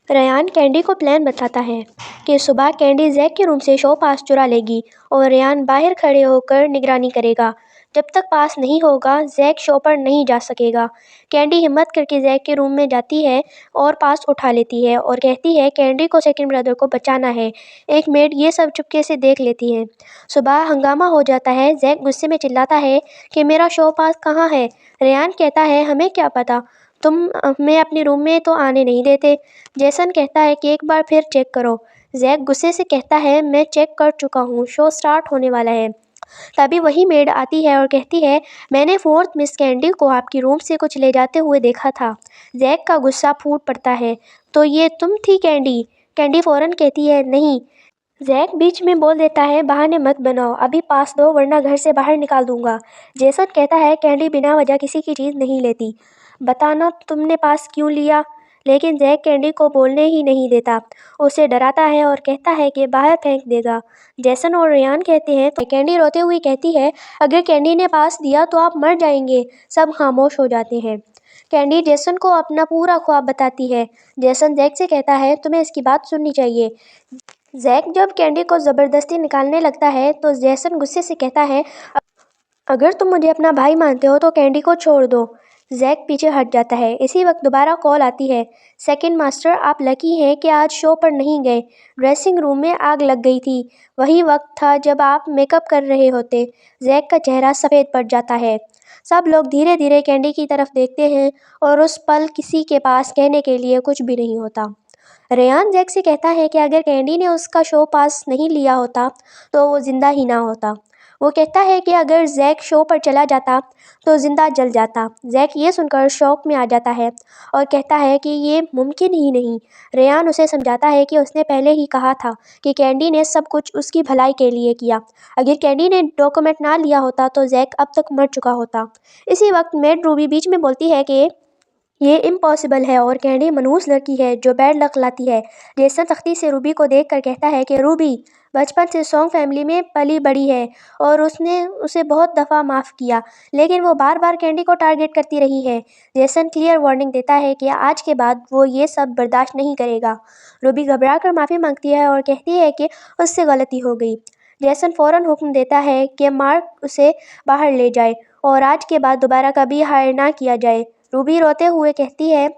रेयान कैंडी को प्लान बताता है कि सुबह कैंडी जैक के रूम से शो पास चुरा लेगी और रेयान बाहर खड़े होकर निगरानी करेगा। जब तक पास नहीं होगा, जैक शो पर नहीं जा सकेगा। कैंडी हिम्मत करके जैक के रूम में जाती है और पास उठा लेती है और कहती है, कैंडी को सेकंड ब्रदर को बचाना है। एक मेड ये सब चुपके से देख लेती है। सुबह हंगामा हो जाता है। जैक गुस्से में चिल्लाता है कि मेरा शो पास कहाँ है? रेयान कहता है, हमें क्या पता, तुम हमें अपने रूम में तो आने नहीं देते। जेसन कहता है कि एक बार फिर चेक करो। जैक गुस्से से कहता है, मैं चेक कर चुका हूँ, शो स्टार्ट होने वाला है। तभी वही मेड आती है और कहती है, मैंने फोर्थ मिस कैंडी को आपकी रूम से कुछ ले जाते हुए देखा था। जैक का गुस्सा फूट पड़ता है, तो ये तुम थी कैंडी? कैंडी फ़ौरन कहती है, नहीं। जैक बीच में बोल देता है, बहाने मत बनाओ, अभी पास दो वरना घर से बाहर निकाल दूंगा। जेसन कहता है, कैंडी बिना वजह किसी की चीज़ नहीं लेती, बताना तुमने पास क्यों लिया? लेकिन जैक कैंडी को बोलने ही नहीं देता, उसे डराता है और कहता है कि बाहर फेंक देगा। जेसन और रेयान कहते हैं, तो कैंडी रोते हुए कहती है, अगर कैंडी ने पास दिया तो आप मर जाएंगे। सब खामोश हो जाते हैं। कैंडी जेसन को अपना पूरा ख्वाब बताती है। जेसन जैक से कहता है, तुम्हें इसकी बात सुननी चाहिए। जैक जब कैंडी को ज़बरदस्ती निकालने लगता है तो जेसन गुस्से से कहता है, अगर तुम मुझे अपना भाई मानते हो तो कैंडी को छोड़ दो। जैक पीछे हट जाता है। इसी वक्त दोबारा कॉल आती है, सेकंड मास्टर, आप लकी हैं कि आज शो पर नहीं गए, ड्रेसिंग रूम में आग लग गई थी, वही वक्त था जब आप मेकअप कर रहे होते। जैक का चेहरा सफ़ेद पड़ जाता है। सब लोग धीरे धीरे कैंडी की तरफ देखते हैं और उस पल किसी के पास कहने के लिए कुछ भी नहीं होता। रेयान जैक से कहता है कि अगर कैंडी ने उसका शो पास नहीं लिया होता तो वो ज़िंदा ही ना होता। वो कहता है कि अगर जैक शो पर चला जाता तो ज़िंदा जल जाता। जैक ये सुनकर शौक में आ जाता है और कहता है कि ये मुमकिन ही नहीं। रेयान उसे समझाता है कि उसने पहले ही कहा था कि कैंडी ने सब कुछ उसकी भलाई के लिए किया। अगर कैंडी ने डॉक्यूमेंट ना लिया होता तो जैक अब तक मर चुका होता। इसी वक्त मेड रूबी बीच में बोलती है कि ये इम्पॉसिबल है और कैंडी मनहूस लड़की है जो बैड लक लाती है। जेसन सख्ती से रूबी को देखकर कहता है कि रूबी बचपन से सॉन्ग फैमिली में पली बड़ी है और उसने उसे बहुत दफ़ा माफ़ किया, लेकिन वो बार बार कैंडी को टारगेट करती रही है। जेसन क्लियर वार्निंग देता है कि आज के बाद वो ये सब बर्दाश्त नहीं करेगा। रूबी घबरा कर माफ़ी मांगती है और कहती है कि उससे गलती हो गई। जेसन फ़ौरन हुक्म देता है कि मार्क उसे बाहर ले जाए और आज के बाद दोबारा कभी हायर ना किया जाए। रूबी रोते हुए कहती है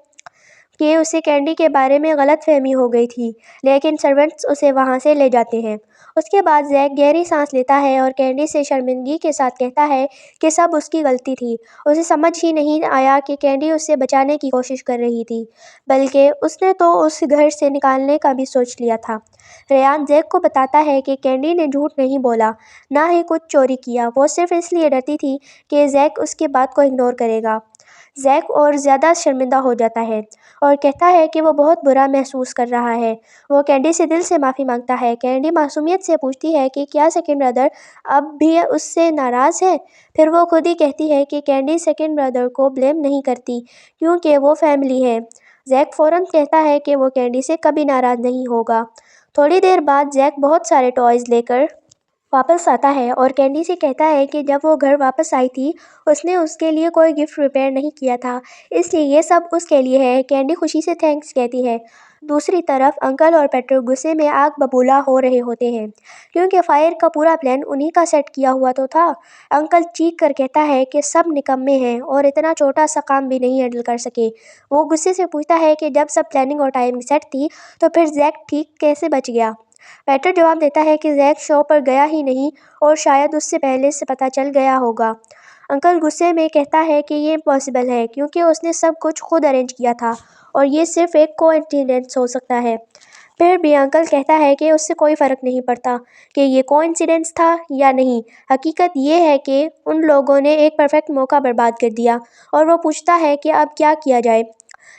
कि उसे कैंडी के बारे में गलतफहमी हो गई थी, लेकिन सर्वेंट्स उसे वहाँ से ले जाते हैं। उसके बाद जैक गहरी सांस लेता है और कैंडी से शर्मिंदगी के साथ कहता है कि सब उसकी गलती थी। उसे समझ ही नहीं आया कि कैंडी उसे बचाने की कोशिश कर रही थी, बल्कि उसने तो उस घर से निकालने का भी सोच लिया था। रेयान जैक को बताता है कि कैंडी ने झूठ नहीं बोला, ना ही कुछ चोरी किया। वो सिर्फ इसलिए डरती थी कि जैक उसकी बात को इग्नोर करेगा। जैक और ज़्यादा शर्मिंदा हो जाता है और कहता है कि वो बहुत बुरा महसूस कर रहा है। वो कैंडी से दिल से माफ़ी मांगता है। कैंडी मासूमियत से पूछती है कि क्या सेकंड ब्रदर अब भी उससे नाराज़ है। फिर वो खुद ही कहती है कि कैंडी सेकंड ब्रदर को ब्लेम नहीं करती क्योंकि वो फैमिली है। जैक फ़ौरन कहता है कि वो कैंडी से कभी नाराज़ नहीं होगा। थोड़ी देर बाद जैक बहुत सारे टॉयज़ लेकर वापस आता है और कैंडी से कहता है कि जब वो घर वापस आई थी उसने उसके लिए कोई गिफ्ट प्रिपेयर नहीं किया था, इसलिए ये सब उसके लिए है। कैंडी खुशी से थैंक्स कहती है। दूसरी तरफ अंकल और पेट्रो गुस्से में आग बबूला हो रहे होते हैं क्योंकि फायर का पूरा प्लान उन्हीं का सेट किया हुआ तो था। अंकल चीख कर कहता है कि सब निकम्मे हैं और इतना छोटा सा काम भी नहीं हैंडल कर सके। वो गुस्से से पूछता है कि जब सब प्लानिंग और टाइमिंग सेट थी तो फिर जैक ठीक कैसे बच गया। पेटर जवाब देता है कि जैक शो पर गया ही नहीं और शायद उससे पहले से पता चल गया होगा। अंकल गुस्से में कहता है कि ये इम्पॉसिबल है क्योंकि उसने सब कुछ खुद अरेंज किया था और ये सिर्फ एक कोइंसिडेंस हो सकता है। फिर भी अंकल कहता है कि उससे कोई फ़र्क नहीं पड़ता कि ये कोइंसिडेंस था या नहीं। हकीकत ये है कि उन लोगों ने एक परफेक्ट मौका बर्बाद कर दिया और वो पूछता है कि अब क्या किया जाए।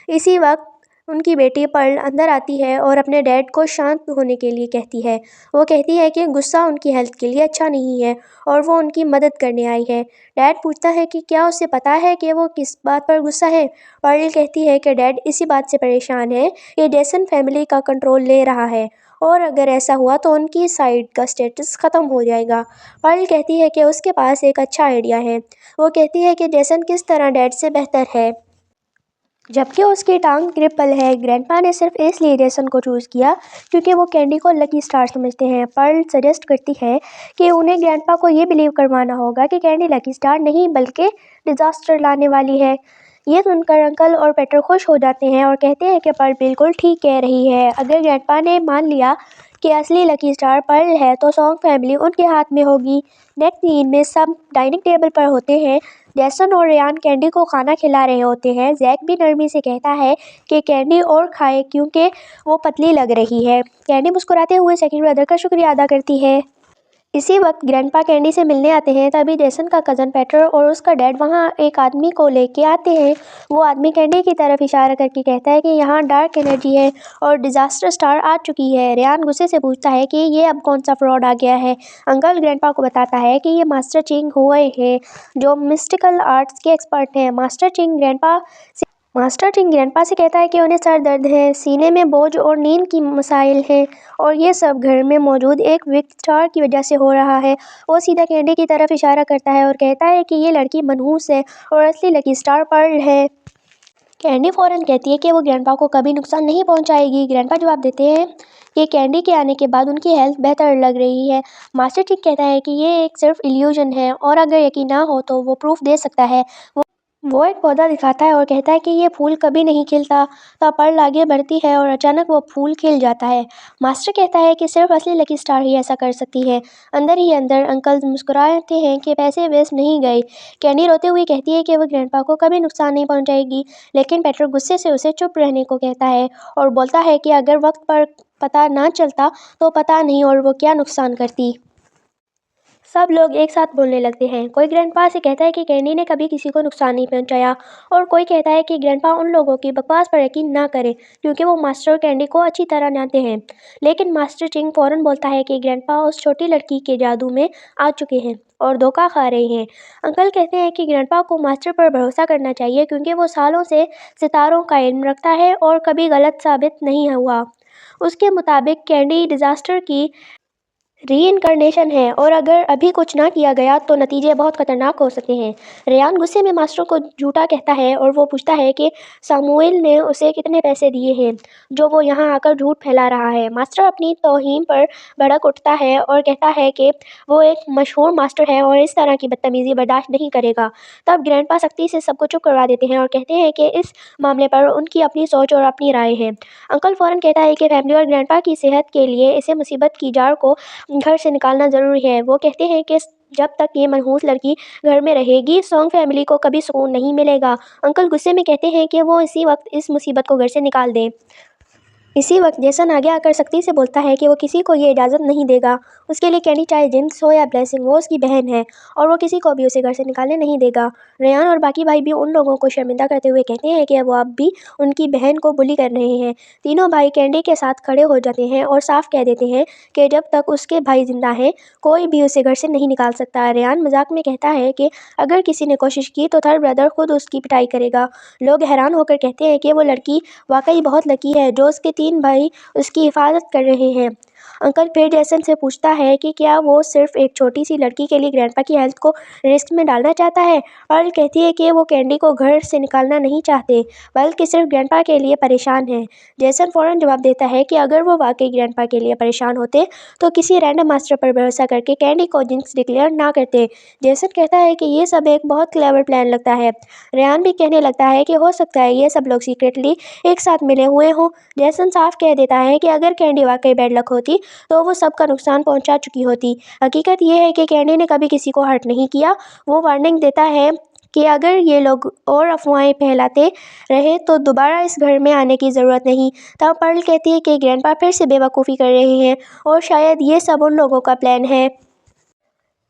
इसी वक्त उनकी बेटी पर्ल अंदर आती है और अपने डैड को शांत होने के लिए कहती है। वो कहती है कि गुस्सा उनकी हेल्थ के लिए अच्छा नहीं है और वो उनकी मदद करने आई है। डैड पूछता है कि क्या उसे पता है कि वो किस बात पर गुस्सा है। पर्ल कहती है कि डैड इसी बात से परेशान है कि जेसन फैमिली का कंट्रोल ले रहा है और अगर ऐसा हुआ तो उनकी साइड का स्टेटस ख़त्म हो जाएगा। पर्ल कहती है कि उसके पास एक अच्छा आइडिया है। वो कहती है कि जेसन किस तरह डैड से बेहतर है, जबकि उसकी टांग ट्रिपल है। ग्रैंडपा ने सिर्फ इसलिए जेसन को चूज़ किया क्योंकि वो कैंडी को लकी स्टार समझते हैं। पर्ल सजेस्ट करती है कि उन्हें ग्रैंडपा को ये बिलीव करवाना होगा कि कैंडी लकी स्टार नहीं बल्कि डिजास्टर लाने वाली है। ये सुनकर अंकल और पेटर खुश हो जाते हैं और कहते हैं कि पर्ल बिल्कुल ठीक कह रही है। अगर ग्रैंडपा ने मान लिया कि असली लकी स्टार पर्ल है तो सॉन्ग फैमिली उनके हाथ में होगी। नेक्स्ट सीन में सब डाइनिंग टेबल पर होते हैं। जैसन और रेयान कैंडी को खाना खिला रहे होते हैं। जैक भी नरमी से कहता है कि कैंडी और खाए क्योंकि वो पतली लग रही है। कैंडी मुस्कुराते हुए सेकंड ब्रदर का शुक्रिया अदा करती है। इसी वक्त ग्रैंडपा कैंडी से मिलने आते हैं। तभी जेसन का कज़न पेटर और उसका डैड वहाँ एक आदमी को लेके आते हैं। वो आदमी कैंडी की तरफ इशारा करके कहता है कि यहाँ डार्क एनर्जी है और डिजास्टर स्टार आ चुकी है। रेयान गुस्से से पूछता है कि ये अब कौन सा फ्रॉड आ गया है। अंकल ग्रैंडपा को बताता है कि ये मास्टर चिंग हुए हैं जो मिस्टिकल आर्ट्स के एक्सपर्ट हैं। मास्टर चिंग ग्रैंडपा से कहता है कि उन्हें सर दर्द है, सीने में बोझ और नींद की मसाइल हैं और ये सब घर में मौजूद एक वीक स्टार की वजह से हो रहा है। वो सीधा कैंडी की तरफ इशारा करता है और कहता है कि ये लड़की मनहूस है और असली लकी स्टार पर्ल है। कैंडी फ़ौरन कहती है कि वो ग्रैंडपा को कभी नुकसान नहीं पहुंचाएगी। ग्रैंडपा जवाब देते हैं कि कैंडी के आने के बाद उनकी हेल्थ बेहतर लग रही है। मास्टर चिंग कहता है कि ये एक सिर्फ इल्यूजन है और अगर यकीन ना हो तो वो प्रूफ दे सकता है। वो एक पौधा दिखाता है और कहता है कि ये फूल कभी नहीं खिलता। तो पर्ल आगे बढ़ती है और अचानक वो फूल खिल जाता है। मास्टर कहता है कि सिर्फ असली लकी स्टार ही ऐसा कर सकती है। अंदर ही अंदर अंकल मुस्कुराते हैं कि पैसे वेस्ट नहीं गए। कैंडी रोते हुए कहती है कि वो ग्रैंडपा को कभी नुकसान नहीं पहुंचाएगी, लेकिन पेटर गुस्से से उसे चुप रहने को कहता है और बोलता है कि अगर वक्त पर पता ना चलता तो पता नहीं और वो क्या नुकसान करती। सब लोग एक साथ बोलने लगते हैं। कोई ग्रैंडपा से कहता है कि कैंडी ने कभी किसी को नुकसान नहीं पहुंचाया और कोई कहता है कि ग्रैंडपा उन लोगों की बकवास पर यकीन ना करे क्योंकि वो मास्टर और कैंडी को अच्छी तरह जानते हैं। लेकिन मास्टर चिंग फौरन बोलता है कि ग्रैंडपा उस छोटी लड़की के जादू में आ चुके हैं और धोखा खा रहे हैं। अंकल कहते हैं कि ग्रैंडपा को मास्टर पर भरोसा करना चाहिए क्योंकि वो सालों से सितारों का इल्म रखता है और कभी गलत साबित नहीं हुआ। उसके मुताबिक कैंडी डिजास्टर की रीइंcarnation है और अगर अभी कुछ ना किया गया तो नतीजे बहुत खतरनाक हो सकते हैं। रेयान गुस्से में मास्टर को झूठा कहता है और वो पूछता है कि सामुएल ने उसे कितने पैसे दिए हैं जो वो यहाँ आकर झूठ फैला रहा है। मास्टर अपनी तौहीन पर भड़क उठता है और कहता है कि वो एक मशहूर मास्टर है और इस तरह की बदतमीजी बर्दाश्त नहीं करेगा। तब ग्रैंडपा सख्ती से सबको चुप करवा देते हैं और कहते हैं कि इस मामले पर उनकी अपनी सोच और अपनी राय है। अंकल फौरन कहता है कि फैमिली और ग्रैंडपा की सेहत के लिए इसे मुसीबत की जड़ को घर से निकालना ज़रूरी है। वो कहते हैं कि जब तक ये मनहूस लड़की घर में रहेगी सोंग फैमिली को कभी सुकून नहीं मिलेगा। अंकल गुस्से में कहते हैं कि वो इसी वक्त इस मुसीबत को घर से निकाल दें। इसी वक्त जेसन आगे आकर सख्ती से बोलता है कि वो किसी को ये इजाज़त नहीं देगा। उसके लिए कैंडी चाहे जिंक्स हो या ब्लेसिंग, वो उसकी बहन है और वो किसी को भी उसे घर से निकालने नहीं देगा। रेयान और बाकी भाई भी उन लोगों को शर्मिंदा करते हुए कहते हैं कि वो अब भी उनकी बहन को बुली कर रहे हैं। तीनों भाई कैंडी के साथ खड़े हो जाते हैं और साफ कह देते हैं कि जब तक उसके भाई जिंदा हैं कोई भी उसे घर से नहीं निकाल सकता। रेयान मजाक में कहता है कि अगर किसी ने कोशिश की तो थर्ड ब्रदर खुद उसकी पिटाई करेगा। लोग हैरान होकर कहते हैं कि वो लड़की वाकई बहुत लकी है जो उसके 3 भाई उसकी हिफाजत कर रहे हैं। अंकल फिर जैसन से पूछता है कि क्या वो सिर्फ एक छोटी सी लड़की के लिए ग्रैंडपा की हेल्थ को रिस्क में डालना चाहता है। पर्ल कहती है कि वो कैंडी को घर से निकालना नहीं चाहते बल्कि सिर्फ ग्रैंडपा के लिए परेशान है। जैसन फौरन जवाब देता है कि अगर वो वाकई ग्रैंडपा के लिए परेशान होते तो किसी रैंडम मास्टर पर भरोसा करके कैंडी को जिंक्स डिक्लेयर ना करते। जैसन कहता है कि ये सब एक बहुत क्लेवर प्लान लगता है। रेयान भी कहने लगता है कि हो सकता है ये सब लोग सीक्रेटली एक साथ मिले हुए हों। जैसन साफ कह देता है कि अगर कैंडी वाकई बैड लक होती तो वो सबका नुकसान पहुंचा चुकी होती। हकीकत ये है कि कैंडी ने कभी किसी को हर्ट नहीं किया। वो वार्निंग देता है कि अगर ये लोग और अफवाहें फैलाते रहे तो दोबारा इस घर में आने की ज़रूरत नहीं। तब पर्ल कहती है कि ग्रैंडपा फिर से बेवकूफ़ी कर रहे हैं और शायद ये सब उन लोगों का प्लान है।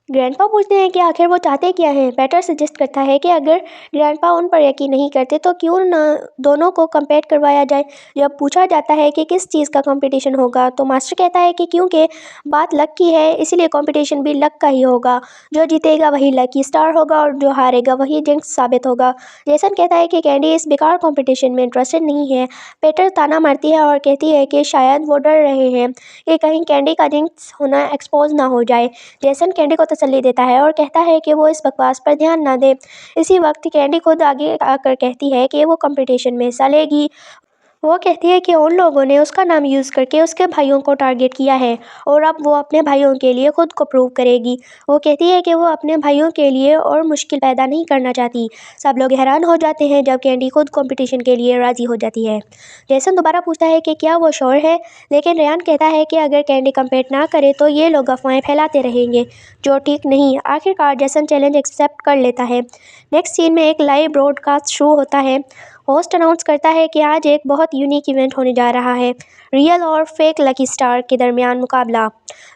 ग्रैंडपा पूछते हैं कि आखिर वो चाहते क्या हैं। पेटर सजेस्ट करता है कि अगर ग्रैंडपा उन पर यकीन नहीं करते तो क्यों न दोनों को कंपेट करवाया जाए। जब पूछा जाता है कि किस चीज़ का कंपटीशन होगा तो मास्टर कहता है कि क्योंकि बात लक की है इसलिए कंपटीशन भी लक का ही होगा। जो जीतेगा वही लकी स्टार होगा और जो हारेगा वही जिंक्स साबित होगा। जेसन कहता है कि कैंडी इस बेकार कंपटीशन में इंटरेस्टेड नहीं है। पेटर ताना मारती है और कहती है कि शायद वो डर रहे हैं कि कहीं कैंडी का जिंक्स होना एक्सपोज ना हो जाए। जेसन कैंडी को तसल्ली देता है और कहता है कि वो इस बकवास पर ध्यान ना दे। इसी वक्त कैंडी खुद आगे आकर कहती है कि वो कंपटीशन में हिस्सा लेगी। वो कहती है कि उन लोगों ने उसका नाम यूज़ करके उसके भाइयों को टारगेट किया है और अब वो अपने भाइयों के लिए खुद को प्रूव करेगी। वो कहती है कि वो अपने भाइयों के लिए और मुश्किल पैदा नहीं करना चाहती। सब लोग हैरान हो जाते हैं जब कैंडी खुद कंपटीशन के लिए राज़ी हो जाती है। जैसन दोबारा पूछता है कि क्या वो श्योर है, लेकिन रेयान कहता है कि अगर कैंडी कंपेट ना करे तो ये लोग अफवाहें फैलाते रहेंगे जो ठीक नहीं। आखिरकार जैसन चैलेंज एक्सेप्ट कर लेता है। नेक्स्ट सीन में एक लाइव ब्रॉडकास्ट शुरू होता है। होस्ट अनाउंस करता है कि आज एक बहुत यूनिक इवेंट होने जा रहा है, रियल और फेक लकी स्टार के दरमियान मुकाबला।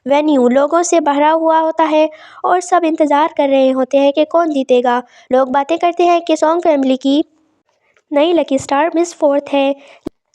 वेन्यू लोगों से भरा हुआ होता है और सब इंतज़ार कर रहे होते हैं कि कौन जीतेगा। लोग बातें करते हैं कि सॉन्ग फैमिली की नई लकी स्टार मिस फोर्थ है,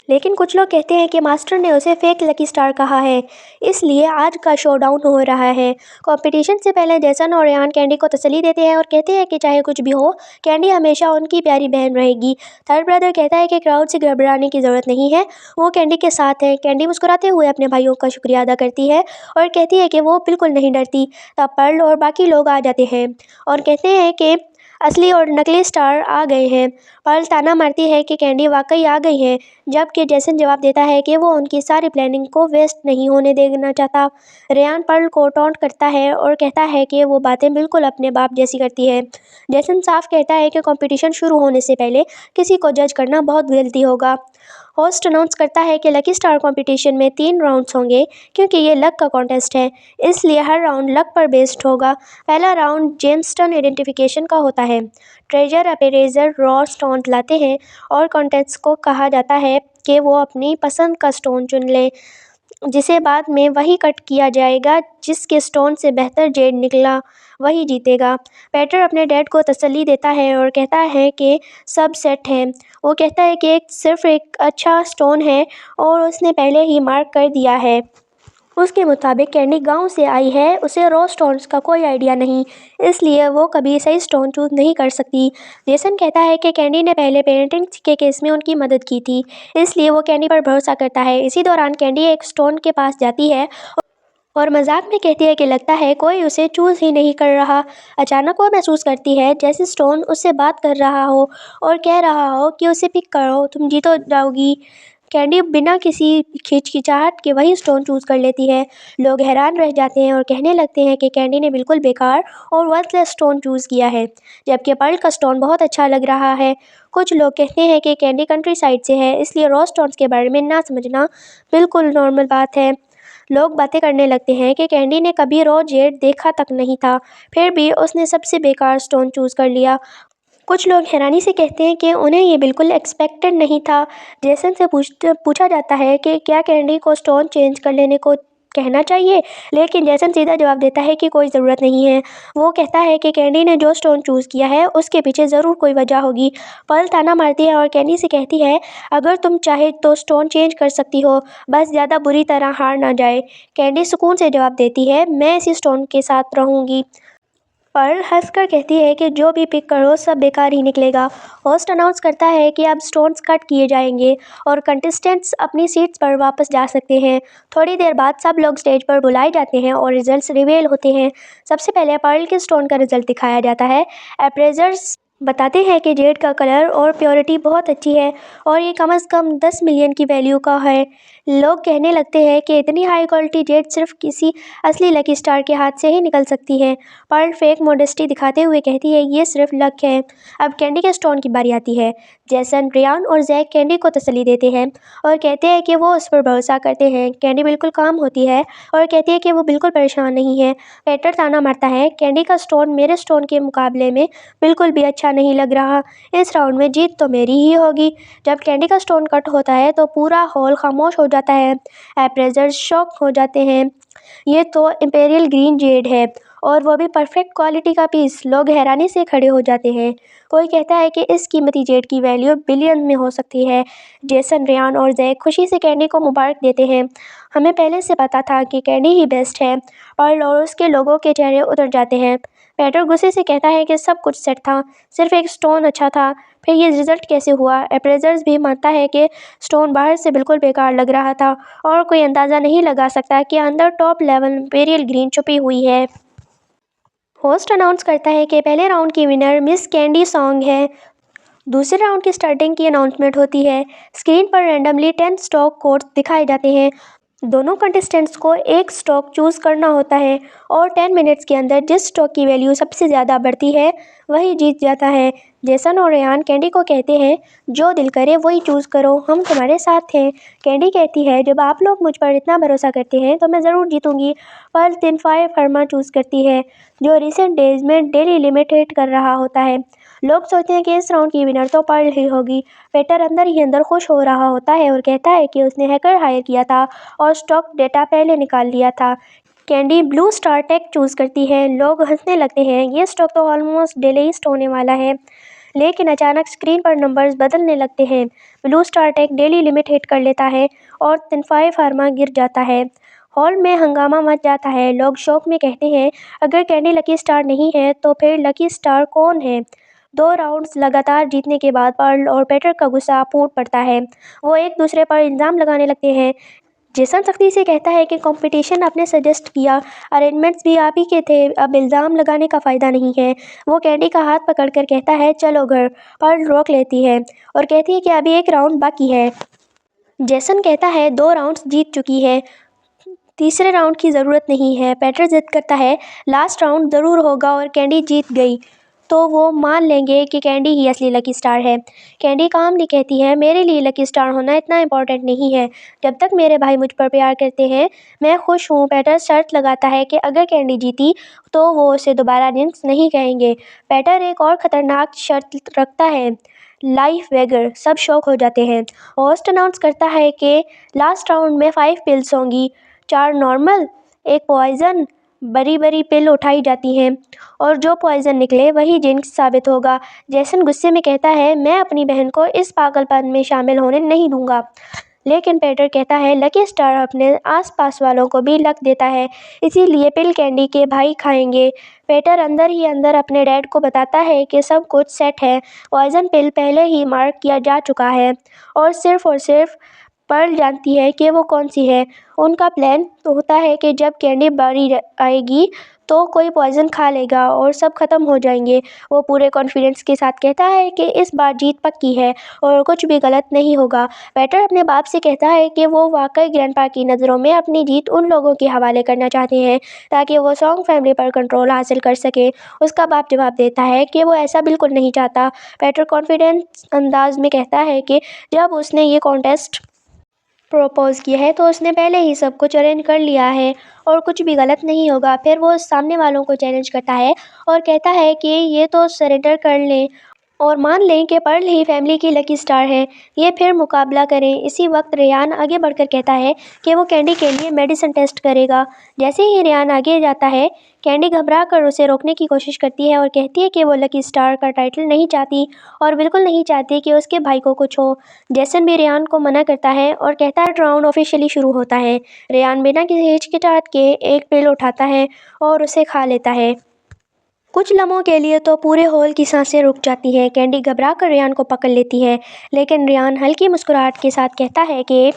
लेकिन कुछ लोग कहते हैं कि मास्टर ने उसे फेक लकी स्टार कहा है, इसलिए आज का शोडाउन हो रहा है। कंपटीशन से पहले जैसन और रेहान कैंडी को तसल्ली देते हैं और कहते हैं कि चाहे कुछ भी हो कैंडी हमेशा उनकी प्यारी बहन रहेगी। थर्ड ब्रदर कहता है कि क्राउड से घबराने की ज़रूरत नहीं है, वो कैंडी के साथ है। कैंडी मुस्कुराते हुए अपने भाइयों का शुक्रिया अदा करती है और कहती है कि वो बिल्कुल नहीं डरती। तब पर्ल और बाकी लोग आ जाते हैं और कहते हैं कि असली और नकली स्टार आ गए हैं। पर्ल ताना मारती है कि कैंडी वाकई आ गई है, जबकि जैसन जवाब देता है कि वो उनकी सारी प्लानिंग को वेस्ट नहीं होने देना चाहता। रेयान पर्ल को टॉन्ट करता है और कहता है कि वो बातें बिल्कुल अपने बाप जैसी करती है। जैसन साफ कहता है कि कंपटीशन शुरू होने से पहले किसी को जज करना बहुत गलती होगा। होस्ट अनाउंस करता है कि लकी स्टार कंपटीशन में 3 राउंड्स होंगे क्योंकि ये लक का कॉन्टेस्ट है, इसलिए हर राउंड लक पर बेस्ड होगा। पहला राउंड जेमस्टोन आइडेंटिफिकेशन का होता है। ट्रेजर अपेरेजर रॉ स्टोन लाते हैं और कॉन्टेस्ट को कहा जाता है कि वो अपनी पसंद का स्टोन चुन लें, जिसे बाद में वही कट किया जाएगा। जिसके स्टोन से बेहतर जेड निकला वही जीतेगा। पेटर अपने डैड को तसल्ली देता है और कहता है कि सब सेट है। वो कहता है कि सिर्फ एक अच्छा स्टोन है और उसने पहले ही मार्क कर दिया है। उसके मुताबिक कैंडी गांव से आई है, उसे रॉ स्टोन्स का कोई आइडिया नहीं, इसलिए वो कभी सही स्टोन चूज नहीं कर सकती। जेसन कहता है कि कैंडी ने पहले पेरेंटिंग के केस में उनकी मदद की थी, इसलिए वो कैंडी पर भरोसा करता है। इसी दौरान कैंडी एक स्टोन के पास जाती है और मजाक में कहती है कि लगता है कोई उसे चूज ही नहीं कर रहा। अचानक वो महसूस करती है जैसे स्टोन उससे बात कर रहा हो और कह रहा हो कि उसे पिक करो, तुम जीत जाओगी। कैंडी बिना किसी हिचकिचाहट के वही स्टोन चूज कर लेती है। लोग हैरान रह जाते हैं और कहने लगते हैं कि कैंडी ने बिल्कुल बेकार और वर्थलेस स्टोन चूज किया है, जबकि पर्ल का स्टोन बहुत अच्छा लग रहा है। कुछ लोग कहते हैं कि कैंडी कंट्री साइड से है, इसलिए रॉ स्टोन्स के बारे में ना समझना बिल्कुल नॉर्मल बात है। लोग बातें करने लगते हैं कि कैंडी ने कभी रॉ जेड देखा तक नहीं था, फिर भी उसने सबसे बेकार स्टोन चूज कर लिया। कुछ लोग हैरानी से कहते हैं कि उन्हें ये बिल्कुल एक्सपेक्टेड नहीं था। जेसन से पूछा जाता है कि क्या कैंडी को स्टोन चेंज कर लेने को कहना चाहिए, लेकिन जेसन सीधा जवाब देता है कि कोई ज़रूरत नहीं है। वो कहता है कि कैंडी ने जो स्टोन चूज़ किया है उसके पीछे ज़रूर कोई वजह होगी। पर्ल ताना मारती है और कैंडी से कहती है, अगर तुम चाहे तो स्टोन चेंज कर सकती हो, बस ज़्यादा बुरी तरह हार ना जाए। कैंडी सुकून से जवाब देती है, मैं इसी स्टोन के साथ रहूँगी। पर्ल हंसकर कहती है कि जो भी पिक करो सब बेकार ही निकलेगा। होस्ट अनाउंस करता है कि अब स्टोन्स कट किए जाएंगे और कंटेस्टेंट्स अपनी सीट्स पर वापस जा सकते हैं। थोड़ी देर बाद सब लोग स्टेज पर बुलाए जाते हैं और रिजल्ट्स रिवील होते हैं। सबसे पहले पर्ल के स्टोन का रिजल्ट दिखाया जाता है। अप्रेजर्स बताते हैं कि जेड का कलर और प्योरिटी बहुत अच्छी है और ये कम से कम 10 मिलियन की वैल्यू का है। लोग कहने लगते हैं कि इतनी हाई क्वालिटी जेड सिर्फ किसी असली लकी स्टार के हाथ से ही निकल सकती है। पर्ल फेक मॉडेस्टी दिखाते हुए कहती है, ये सिर्फ लक है। अब कैंडी के स्टोन की बारी आती है। जैसन, रियान और जैक कैंडी को तसल्ली देते हैं और कहते हैं कि वो उस पर भरोसा करते हैं। कैंडी बिल्कुल काम होती है और कहती है कि वो बिल्कुल परेशान नहीं है। पेटर ताना मारता है, कैंडी का स्टोन मेरे स्टोन के मुकाबले में बिल्कुल भी अच्छा नहीं लग रहा, इस राउंड में जीत तो मेरी ही होगी। जब कैंडी का स्टोन कट होता है तो पूरा हॉल खामोश हो जाता है। अप्रेजर्स शॉक हो जाते हैं, ये तो इंपेरियल ग्रीन जेड है और वो भी परफेक्ट क्वालिटी का पीस। लोग हैरानी से खड़े हो जाते हैं। कोई कहता है कि इस कीमती जेड की वैल्यू बिलियन में हो सकती है। जेसन, रियान और जैक खुशी से कैंडी को मुबारक देते हैं। हमें पहले से पता था कि कैंडी ही बेस्ट है। पर्ल और उसके लोगों के चेहरे उतर जाते हैं। पेटर गुस्से से कहता है कि सब कुछ सेट था, सिर्फ एक स्टोन अच्छा था, फिर ये रिजल्ट कैसे हुआ। अप्रेजर्स भी मानता है कि स्टोन बाहर से बिल्कुल बेकार लग रहा था और कोई अंदाज़ा नहीं लगा सकता कि अंदर टॉप लेवल इंपेरियल ग्रीन छुपी हुई है। होस्ट अनाउंस करता है कि पहले राउंड की विनर मिस कैंडी सॉन्ग है। दूसरे राउंड की स्टार्टिंग की अनाउंसमेंट होती है। स्क्रीन पर रैंडमली 10 स्टॉक कोड्स दिखाए जाते हैं। दोनों कंटेस्टेंट्स को एक स्टॉक चूज़ करना होता है और 10 मिनट्स के अंदर जिस स्टॉक की वैल्यू सबसे ज़्यादा बढ़ती है वही जीत जाता है। जेसन और रेहान कैंडी को कहते हैं, जो दिल करे वही चूज़ करो, हम तुम्हारे साथ हैं। कैंडी कहती है, जब आप लोग मुझ पर इतना भरोसा करते हैं तो मैं ज़रूर जीतूंगी। पर तिनफाई फर्मा चूज़ करती है, जो रिसेंट डेज में डेली लिमिट हिट कर रहा होता है। लोग सोचते हैं कि इस राउंड की विनर तो पर्ल ही होगी। पेटर अंदर ही अंदर खुश हो रहा होता है और कहता है कि उसने हैकर हायर किया था और स्टॉक डेटा पहले निकाल लिया था। Candy blue star tech choose करती है। लोग हंसने लगते हैं, ये स्टॉक तो ऑलमोस्ट डिलीस्ट होने वाला है। लेकिन अचानक स्क्रीन पर नंबर्स बदलने लगते हैं। Blue star tech daily limit hit कर लेता है और तिनफाई फार्मा गिर जाता है। हॉल में हंगामा मच जाता है। लोग शौक में कहते हैं, अगर कैंडी लकी स्टार नहीं है तो फिर लकी स्टार कौन है। 2 राउंड्स लगातार जीतने के बाद पर्ल और पेटर का गुस्सा फूट पड़ता है। वो एक दूसरे पर इल्ज़ाम लगाने लगते हैं। जेसन सख्ती से कहता है कि कंपटीशन आपने सजेस्ट किया, अरेंजमेंट्स भी आप ही के थे, अब इल्ज़ाम लगाने का फ़ायदा नहीं है। वो कैंडी का हाथ पकड़कर कहता है, चलो घर। पर्ल रोक लेती है और कहती है कि अभी एक राउंड बाकी है। जेसन कहता है 2 राउंड्स जीत चुकी है, तीसरे राउंड की ज़रूरत नहीं है। पेटर जिद करता है, लास्ट राउंड ज़रूर होगा और कैंडी जीत गई तो वो मान लेंगे कि कैंडी ही असली लकी स्टार है। कैंडी कामली कहती है, मेरे लिए लकी स्टार होना इतना इम्पोर्टेंट नहीं है, जब तक मेरे भाई मुझ पर प्यार करते हैं मैं खुश हूँ। पेटर शर्त लगाता है कि अगर कैंडी जीती तो वो उसे दोबारा जिंक्स नहीं कहेंगे। पेटर एक और ख़तरनाक शर्त रखता है, लाइफ वेगर। सब शौक हो जाते हैं। होस्ट अनाउंस करता है कि लास्ट राउंड में 5 पिल्स होंगी, 4 नॉर्मल, एक पॉइजन। बड़ी बड़ी पिल उठाई जाती हैं और जो पॉइजन निकले वही जिंक्स साबित होगा। जेसन गुस्से में कहता है, मैं अपनी बहन को इस पागलपन में शामिल होने नहीं दूंगा। लेकिन पेटर कहता है लकी स्टार अपने आसपास वालों को भी लक देता है, इसीलिए पिल कैंडी के भाई खाएंगे। पेटर अंदर ही अंदर अपने डैड को बताता है कि सब कुछ सेट है, पॉइजन पिल पहले ही मार्क किया जा चुका है और सिर्फ पर्ल जानती है कि वो कौन सी है। उनका प्लान तो होता है कि जब कैंडी बारी आएगी तो कोई पॉइजन खा लेगा और सब खत्म हो जाएंगे। वो पूरे कॉन्फिडेंस के साथ कहता है कि इस बार जीत पक्की है और कुछ भी गलत नहीं होगा। पेटर अपने बाप से कहता है कि वो वाकई ग्रैंडपा की नज़रों में अपनी जीत उन लोगों के हवाले करना चाहते हैं ताकि वो सॉन्ग फैमिली पर कंट्रोल हासिल कर सके। उसका बाप जवाब देता है कि वो ऐसा बिल्कुल नहीं चाहता। पेटर कॉन्फिडेंस अंदाज में कहता है कि जब उसने ये कॉन्टेस्ट प्रपोज किया है तो उसने पहले ही सब कुछ अरेंज कर लिया है और कुछ भी गलत नहीं होगा। फिर वो सामने वालों को चैलेंज करता है और कहता है कि ये तो सरेंडर कर लें और मान लें कि पर्ल ही फैमिली की लकी स्टार है, ये फिर मुकाबला करें। इसी वक्त रेयान आगे बढ़कर कहता है कि वो कैंडी के लिए मेडिसिन टेस्ट करेगा। जैसे ही रेयान आगे जाता है, कैंडी घबरा कर उसे रोकने की कोशिश करती है और कहती है कि वो लकी स्टार का टाइटल नहीं चाहती और बिल्कुल नहीं चाहती कि उसके भाई को कुछ हो। जैसन भी रेयान को मना करता है और कहता है राउंड ऑफिशियली शुरू होता है। रेयान बिना किसी हिचकिचाहट के एक पिल उठाता है और उसे खा लेता है। कुछ लम्हों के लिए तो पूरे हॉल की सांसें रुक जाती हैं। कैंडी घबरा कर रेयान को पकड़ लेती है, लेकिन रेयान हल्की मुस्कुराहट के साथ कहता है कि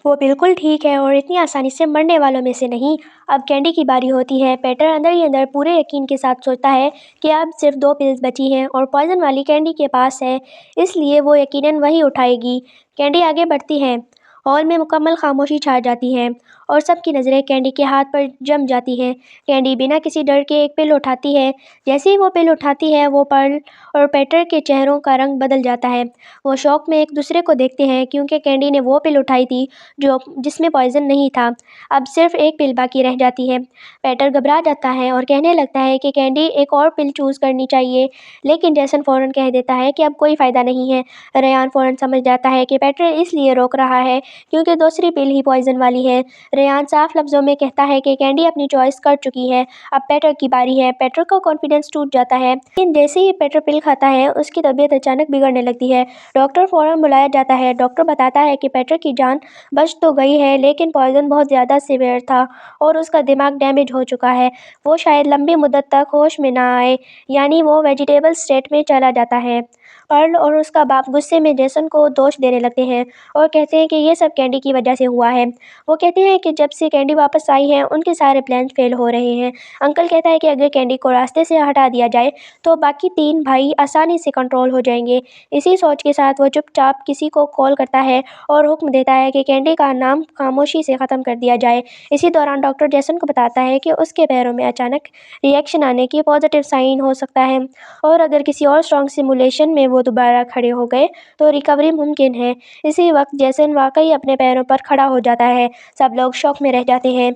वो बिल्कुल ठीक है और इतनी आसानी से मरने वालों में से नहीं। अब कैंडी की बारी होती है। पेटर अंदर ही अंदर पूरे यकीन के साथ सोचता है कि अब सिर्फ 2 पिल्स बची हैं और पॉइजन वाली कैंडी के पास है, इसलिए वो यकीनन वही उठाएगी। कैंडी आगे बढ़ती है। हॉल में मुकम्मल खामोशी छा जाती है और सबकी नज़रें कैंडी के हाथ पर जम जाती हैं। कैंडी बिना किसी डर के एक पिल उठाती है। जैसे ही वो पिल उठाती है, वो पर्ल और पेटर के चेहरों का रंग बदल जाता है। वो शौक में एक दूसरे को देखते हैं क्योंकि कैंडी ने वो पिल उठाई थी जो जिसमें पॉइजन नहीं था। अब सिर्फ एक पिल बाकी रह जाती है। पेटर घबरा जाता है और कहने लगता है कि कैंडी एक और पिल चूज़ करनी चाहिए, लेकिन जैसन फ़ौरन कह देता है कि अब कोई फ़ायदा नहीं है। रेयान फ़ौरन समझ जाता है कि पेटर इसलिए रोक रहा है क्योंकि दूसरी पिल ही पॉइजन वाली है। रेयान साफ लफ्ज़ों में कहता है कि कैंडी अपनी चॉइस कर चुकी है, अब पेटर की बारी है। पेटर का कॉन्फिडेंस टूट जाता है, लेकिन जैसे ही पेटर पिल खाता है उसकी तबीयत अचानक बिगड़ने लगती है। डॉक्टर फ़ौरन बुलाया जाता है। डॉक्टर बताता है कि पेटर की जान बच तो गई है, लेकिन पॉइजन बहुत ज़्यादा सीवियर था और उसका दिमाग डैमेज हो चुका है। वो शायद लंबी मुद्दत तक होश में ना आए, यानी वो वेजिटेबल स्टेट में चला जाता है। पर्ल और उसका बाप गुस्से में जेसन को दोष देने लगते हैं और कहते हैं कि ये सब कैंडी की वजह से हुआ है। वो कहते हैं कि जब से कैंडी वापस आई है उनके सारे प्लान फेल हो रहे हैं। अंकल कहता है कि अगर कैंडी को रास्ते से हटा दिया जाए तो बाकी 3 भाई आसानी से कंट्रोल हो जाएंगे। इसी सोच के साथ वो चुपचाप किसी को कॉल करता है और हुक्म देता है कि कैंडी का नाम खामोशी से ख़त्म कर दिया जाए। इसी दौरान डॉक्टर जेसन को बताता है कि उसके पैरों में अचानक रिएक्शन आने की पॉजिटिव साइन हो सकता है और अगर किसी और स्ट्रॉन्ग सिमुलेशन में वो दोबारा खड़े हो गए तो रिकवरी मुमकिन है। इसी वक्त जेसन वाकई अपने पैरों पर खड़ा हो जाता है। सब लोग शॉक में रह जाते हैं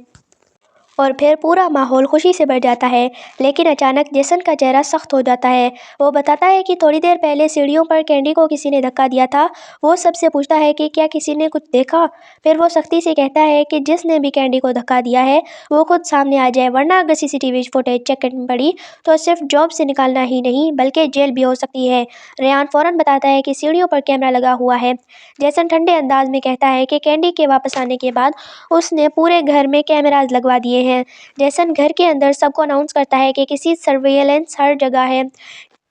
और फिर पूरा माहौल खुशी से भर जाता है। लेकिन अचानक जेसन का चेहरा सख्त हो जाता है। वो बताता है कि थोड़ी देर पहले सीढ़ियों पर कैंडी को किसी ने धक्का दिया था। वो सबसे पूछता है कि क्या किसी ने कुछ देखा। फिर वो सख्ती से कहता है कि जिसने भी कैंडी को धक्का दिया है वो खुद सामने आ जाए, वरना अगर सीसीटीवी फुटेज चेक करनी पड़ी तो सिर्फ जॉब से निकालना ही नहीं बल्कि जेल भी हो सकती है। रेयान फ़ौरन बताता है कि सीढ़ियों पर कैमरा लगा हुआ है। जेसन ठंडे अंदाज में कहता है कि कैंडी के वापस आने के बाद उसने पूरे घर में कैमरास लगवा दिए हैं। जेसन घर के अंदर सबको अनाउंस करता है कि किसी सर्विलेंस हर जगह है।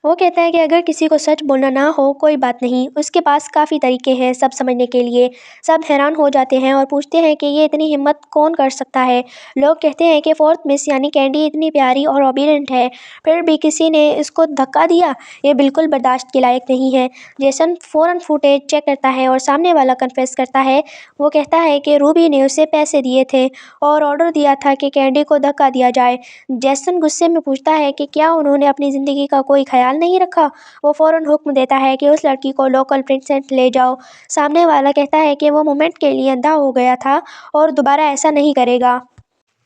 वो कहता है कि अगर किसी को सच बोलना ना हो कोई बात नहीं, उसके पास काफ़ी तरीके हैं सब समझने के लिए। सब हैरान हो जाते हैं और पूछते हैं कि ये इतनी हिम्मत कौन कर सकता है। लोग कहते हैं कि फोर्थ मिस यानी कैंडी इतनी प्यारी और ओबीडिएंट है, फिर भी किसी ने इसको धक्का दिया, ये बिल्कुल बर्दाश्त के लायक नहीं है। जेसन फ़ौरन फुटेज चेक करता है और सामने वाला कन्फेस करता है। वो कहता है कि रूबी ने उसे पैसे दिए थे और ऑर्डर दिया था कि कैंडी को धक्का दिया जाए। जेसन गुस्से में पूछता है कि क्या उन्होंने अपनी ज़िंदगी का कोई ख्याल नहीं रखा। वो फ़ौरन हुक्म देता है कि उस लड़की को लोकल प्रिंसेस ले जाओ। सामने वाला कहता है कि वो मोमेंट के लिए अंधा हो गया था और दोबारा ऐसा नहीं करेगा।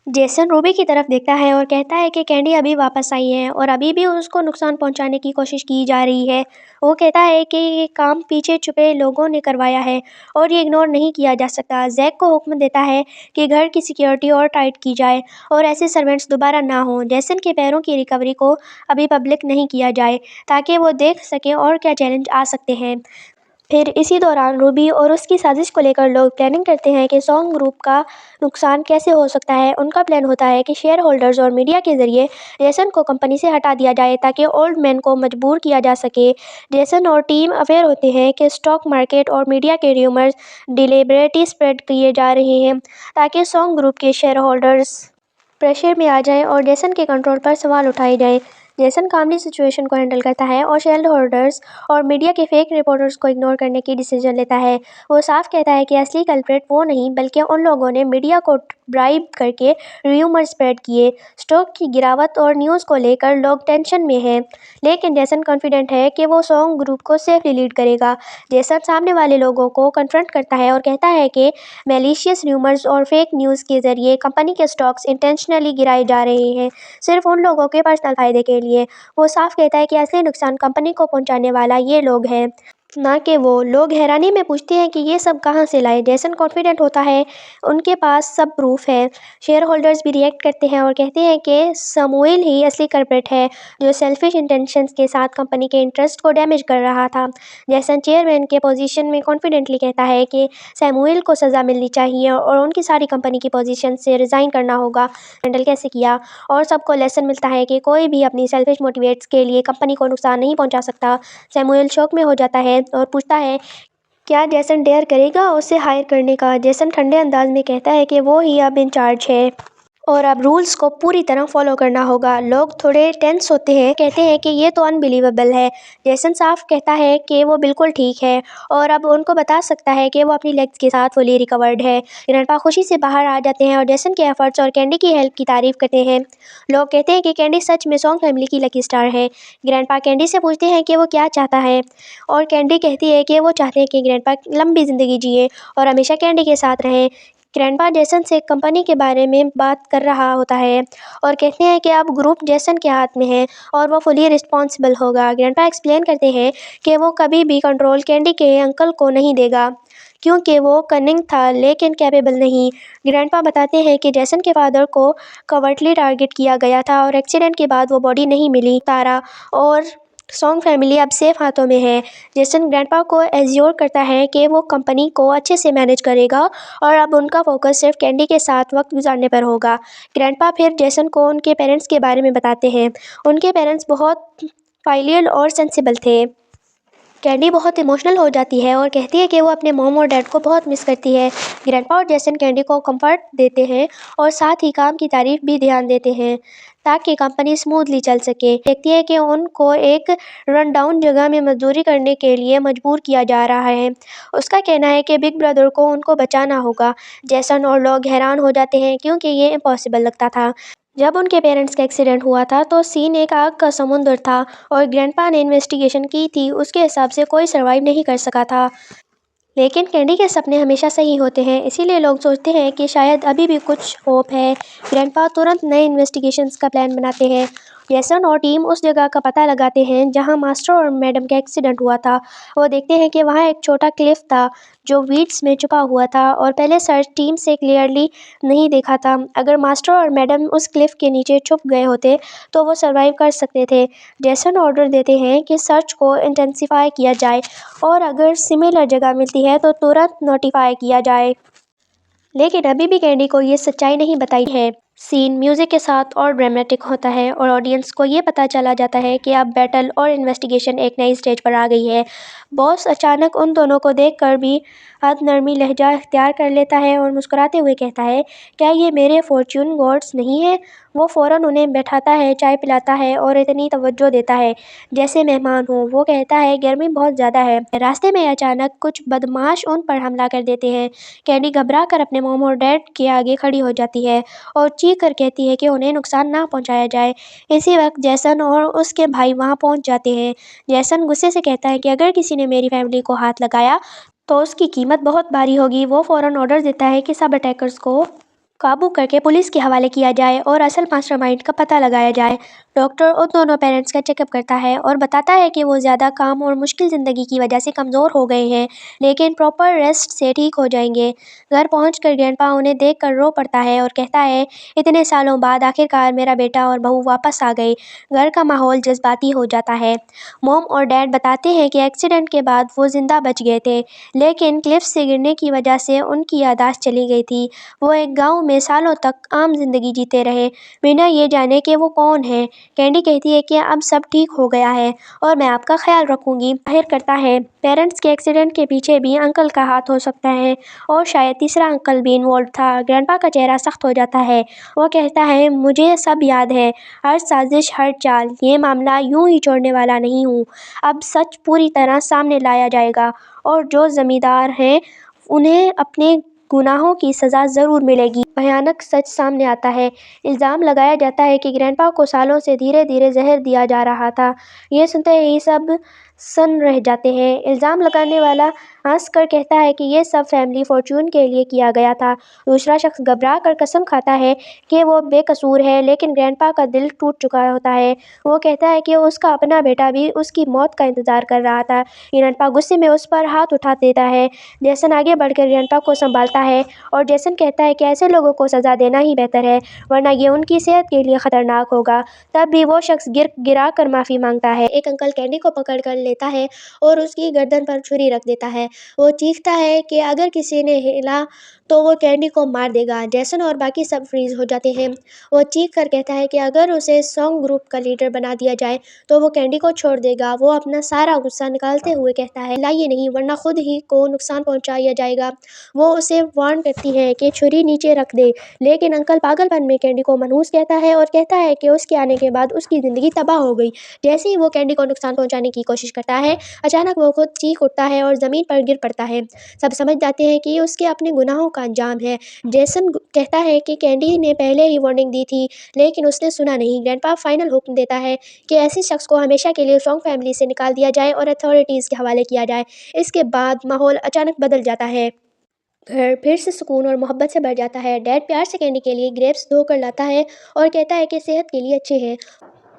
जेसन रूबी की तरफ देखता है और कहता है कि कैंडी अभी वापस आई है और अभी भी उसको नुकसान पहुंचाने की कोशिश की जा रही है। वो कहता है कि ये काम पीछे छुपे लोगों ने करवाया है और ये इग्नोर नहीं किया जा सकता। जैक को हुक्म देता है कि घर की सिक्योरिटी और टाइट की जाए और ऐसे सर्वेंट्स दोबारा ना हों। जेसन के पैरों की रिकवरी को अभी पब्लिक नहीं किया जाए ताकि वो देख सके और क्या चैलेंज आ सकते हैं। फिर इसी दौरान रूबी और उसकी साजिश को लेकर लोग प्लानिंग करते हैं कि सॉन्ग ग्रुप का नुकसान कैसे हो सकता है। उनका प्लान होता है कि शेयर होल्डर्स और मीडिया के जरिए जेसन को कंपनी से हटा दिया जाए ताकि ओल्ड मैन को मजबूर किया जा सके। जेसन और टीम अवेयर होते हैं कि स्टॉक मार्केट और मीडिया के र्यूमर्स डिलिबरेटली स्प्रेड किए जा रहे हैं ताकि सॉन्ग ग्रुप के शेयर होल्डर्स प्रेशर में आ जाए और जेसन के कंट्रोल पर सवाल उठाए जाए। जेसन कामली सिचुएशन को हैंडल करता है और शेयर होल्डर्स और मीडिया के फेक रिपोर्टर्स को इग्नोर करने की डिसीजन लेता है। वो साफ कहता है कि असली कल्प्रेट वो नहीं बल्कि उन लोगों ने मीडिया को ब्राइब करके र्यूमर स्प्रेड किए। स्टॉक की गिरावट और न्यूज़ को लेकर लोग टेंशन में हैं, लेकिन जेसन कॉन्फिडेंट है कि वो सॉन्ग ग्रुप को सेफली लीड करेगा। जेसन सामने वाले लोगों को कन्फ्रंट करता है और कहता है कि मैलिशियस र्यूमर्स और फेक न्यूज़ के जरिए कंपनी के स्टॉक्स इंटेंशनली गिराए जा रहे हैं, सिर्फ उन लोगों के पर्सनल फायदे के लिए। वो साफ कहता है कि असली नुकसान कंपनी को पहुंचाने वाला ये लोग हैं, ना कि वो। लोग हैरानी में पूछते हैं कि ये सब कहाँ से लाए। जेसन कॉन्फिडेंट होता है उनके पास सब प्रूफ है। शेयर होल्डर्स भी रिएक्ट करते हैं और कहते हैं कि समूएल ही असली कल्प्रेट है जो सेल्फिश इंटेंशंस के साथ कंपनी के इंटरेस्ट को डैमेज कर रहा था। जेसन चेयरमैन के पोजीशन में कॉन्फिडेंटली कहता है कि सैमुएल को सज़ा मिलनी चाहिए और उनकी सारी कंपनी की पोजीशन से रिज़ाइन करना होगा। हैंडल कैसे किया और सबको लेसन मिलता है कि कोई भी अपनी सेल्फिश मोटिवेट्स के लिए कंपनी को नुकसान नहीं पहुंचा सकता। सैमुएल शौक में हो जाता है और पूछता है क्या जेसन डेयर करेगा उसे हायर करने का। जेसन ठंडे अंदाज में कहता है कि वो ही अब इंचार्ज है और अब रूल्स को पूरी तरह फॉलो करना होगा। लोग थोड़े टेंस होते हैं, कहते हैं कि ये तो अनबिलीवेबल है। जेसन साफ कहता है कि वो बिल्कुल ठीक है और अब उनको बता सकता है कि वो अपनी लेग्स के साथ फुली रिकवर्ड है। ग्रैंडपा खुशी से बाहर आ जाते हैं और जेसन के एफर्ट्स और कैंडी की हेल्प की तारीफ करते हैं। लोग कहते हैं कि कैंडी सच में सॉन्ग फैमिली की लकी स्टार है। ग्रैंडपा कैंडी से पूछते हैं कि वो क्या चाहता है और कैंडी कहती है कि वो चाहते हैं कि ग्रैंडपा लंबी ज़िंदगी जिए और हमेशा कैंडी के साथ रहें। ग्रैंडपा जेसन से कंपनी के बारे में बात कर रहा होता है और कहते हैं कि अब ग्रुप जेसन के हाथ में है और वो फुली रिस्पॉन्सिबल होगा। ग्रैंडपा एक्सप्लेन करते हैं कि वो कभी भी कंट्रोल कैंडी के अंकल को नहीं देगा क्योंकि वो कनिंग था लेकिन कैपेबल नहीं। ग्रैंडपा बताते हैं कि जेसन के फादर को कवर्टली टारगेट किया गया था और एक्सीडेंट के बाद वो बॉडी नहीं मिली। तारा और सॉन्ग फैमिली अब सेफ हाथों में है। जेसन ग्रैंडपा को एज्योर करता है कि वो कंपनी को अच्छे से मैनेज करेगा और अब उनका फोकस सिर्फ कैंडी के साथ वक्त गुजारने पर होगा। ग्रैंडपा फिर जेसन को उनके पेरेंट्स के बारे में बताते हैं। उनके पेरेंट्स बहुत फाइलियल और सेंसिबल थे। कैंडी बहुत इमोशनल हो जाती है और कहती है कि वो अपने मॉम और डैड को बहुत मिस करती है। ग्रैंडपा और जेसन कैंडी को कंफर्ट देते हैं और साथ ही काम की तारीफ भी ध्यान देते हैं ताकि कंपनी स्मूथली चल सके। देखती है कि उनको एक रन डाउन जगह में मजदूरी करने के लिए मजबूर किया जा रहा है। उसका कहना है कि बिग ब्रदर को उनको बचाना होगा। जेसन और लोग हैरान हो जाते हैं क्योंकि ये इम्पॉसिबल लगता था। जब उनके पेरेंट्स का एक्सीडेंट हुआ था तो सीन एक आग का समुंदर था और ग्रैंडपा ने इन्वेस्टिगेशन की थी, उसके हिसाब से कोई सर्वाइव नहीं कर सका था। लेकिन कैंडी के सपने हमेशा सही होते हैं, इसीलिए लोग सोचते हैं कि शायद अभी भी कुछ होप है। ग्रैंडपा तुरंत नए इन्वेस्टिगेशंस का प्लान बनाते हैं। जेसन और टीम उस जगह का पता लगाते हैं जहां मास्टर और मैडम का एक्सीडेंट हुआ था। वो देखते हैं कि वहां एक छोटा क्लिफ था जो वीड्स में छुपा हुआ था और पहले सर्च टीम से क्लियरली नहीं देखा था। अगर मास्टर और मैडम उस क्लिफ के नीचे छुप गए होते तो वो सर्वाइव कर सकते थे। जेसन ऑर्डर देते हैं कि सर्च को इंटेंसिफाई किया जाए और अगर सिमिलर जगह मिलती है तो तुरंत नोटिफाई किया जाए। लेकिन अभी भी कैंडी को ये सच्चाई नहीं बताई है। सीन म्यूजिक के साथ और ड्रामेटिक होता है और ऑडियंस को ये पता चला जाता है कि अब बैटल और इन्वेस्टिगेशन एक नई स्टेज पर आ गई है। बॉस अचानक उन दोनों को देखकर भी हद नरमी लहजा इख्तियार कर लेता है और मुस्कुराते हुए कहता है, क्या ये मेरे फॉर्च्यून गॉड्स नहीं है। वो फ़ौरन उन्हें बैठाता है, चाय पिलाता है और इतनी तवज्जो देता है जैसे मेहमान हो। वो कहता है गर्मी बहुत ज़्यादा है। रास्ते में अचानक कुछ बदमाश उन पर हमला कर देते हैं। कैंडी घबरा कर अपने मॉम और डैड के आगे खड़ी हो जाती है और चीख कर कहती है कि उन्हें नुकसान ना पहुंचाया जाए। इसी वक्त जेसन और उसके भाई वहां पहुंच जाते हैं। जेसन गुस्से से कहता है कि अगर किसी ने मेरी फैमिली को हाथ लगाया तो उसकी कीमत बहुत भारी होगी। वो फ़ौरन ऑर्डर देता है कि सब अटैकर्स को काबू करके पुलिस के हवाले किया जाए और असल मास्टरमाइंड का पता लगाया जाए। डॉक्टर उन दोनों पेरेंट्स का चेकअप करता है और बताता है कि वो ज़्यादा काम और मुश्किल ज़िंदगी की वजह से कमज़ोर हो गए हैं, लेकिन प्रॉपर रेस्ट से ठीक हो जाएंगे। घर पहुंचकर ग्रैंडपा उन्हें देखकर रो पड़ता है और कहता है, इतने सालों बाद आखिरकार मेरा बेटा और बहू वापस आ गए। घर का माहौल जज्बाती हो जाता है। मॉम और डैड बताते हैं कि एक्सीडेंट के बाद वो जिंदा बच गए थे, लेकिन क्लिफ से गिरने की वजह से उनकी यादाश्त चली गई थी। वो एक गांव में सालों तक आम जिंदगी जीते रहे, बिना ये जाने कि वो कौन है। कैंडी कहती है कि अब सब ठीक हो गया है और मैं आपका ख्याल रखूंगी। जाहिर करता है पेरेंट्स के एक्सीडेंट के पीछे भी अंकल का हाथ हो सकता है और शायद तीसरा अंकल भी इन्वॉल्व था। ग्रैंडपा का चेहरा सख्त हो जाता है। वो कहता है, मुझे सब याद है, हर साजिश, हर चाल। ये मामला यूं ही छोड़ने वाला नहीं हूँ। अब सच पूरी तरह सामने लाया जाएगा और जो जमींदार हैं उन्हें अपने गुनाहों की सज़ा ज़रूर मिलेगी। भयानक सच सामने आता है। इल्ज़ाम लगाया जाता है कि ग्रैंडपा को सालों से धीरे धीरे जहर दिया जा रहा था। ये सुनते ही सब सन रह जाते हैं। इल्ज़ाम लगाने वाला हंसकर कहता है कि ये सब फैमिली फॉर्च्यून के लिए किया गया था। दूसरा शख्स घबरा कर कसम खाता है कि वो बेकसूर है, लेकिन ग्रैंडपा का दिल टूट चुका होता है। वो कहता है कि उसका अपना बेटा भी उसकी मौत का इंतज़ार कर रहा था। ग्रैंडपा गुस्से में उस पर हाथ उठा देता है। जैसन आगे बढ़कर ग्रैंडपा को संभालता है और जैसन कहता है कि ऐसे लोगों को सज़ा देना ही बेहतर है, वरना ये उनकी सेहत के लिए ख़तरनाक होगा। तब भी वो शख्स गिरा कर माफ़ी मांगता है। एक अंकल कैंडी को पकड़ कर लेता है और उसकी गर्दन पर छुरी रख देता है। वो चीखता है कि अगर किसी ने हिला तो वो कैंडी को मार देगा। जैसन और बाकी सब फ्रीज हो जाते हैं। वो चीख कर कहता है कि अगर उसे सॉन्ग ग्रुप का लीडर बना दिया जाए तो वो कैंडी को छोड़ देगा। वो अपना सारा गुस्सा निकालते हुए कहता है, लाइए नहीं, वरना खुद ही को नुकसान पहुंचाया जाएगा। वो उसे वार्न करती है कि छुरी नीचे रख दे, लेकिन अंकल पागलपन में कैंडी को मनहूस कहता है और कहता है कि उसके आने के बाद उसकी ज़िंदगी तबाह हो गई। जैसे ही वो कैंडी को नुकसान पहुंचाने की कोशिश करता है, अचानक वो खुद चीख उठता है और ज़मीन पर गिर पड़ता है। सब समझ जाते हैं कि ये उसके अपने गुनाहों का अंजाम है। जैसन कहता है कि कैंडी ने पहले ही वार्निंग दी थी, लेकिन उसने सुना नहीं। ग्रैंडपा फाइनल हुक्म देता है कि ऐसे शख्स को हमेशा के लिए सॉन्ग फैमिली से निकाल दिया जाए और अथॉरिटीज़ के हवाले किया जाए। इसके बाद माहौल अचानक बदल जाता है। घर फिर से सुकून और मोहब्बत से भर जाता है। डैड प्यार से कैंडी के लिए ग्रेप्स धो कर लाता है और कहता है कि सेहत के लिए अच्छे हैं।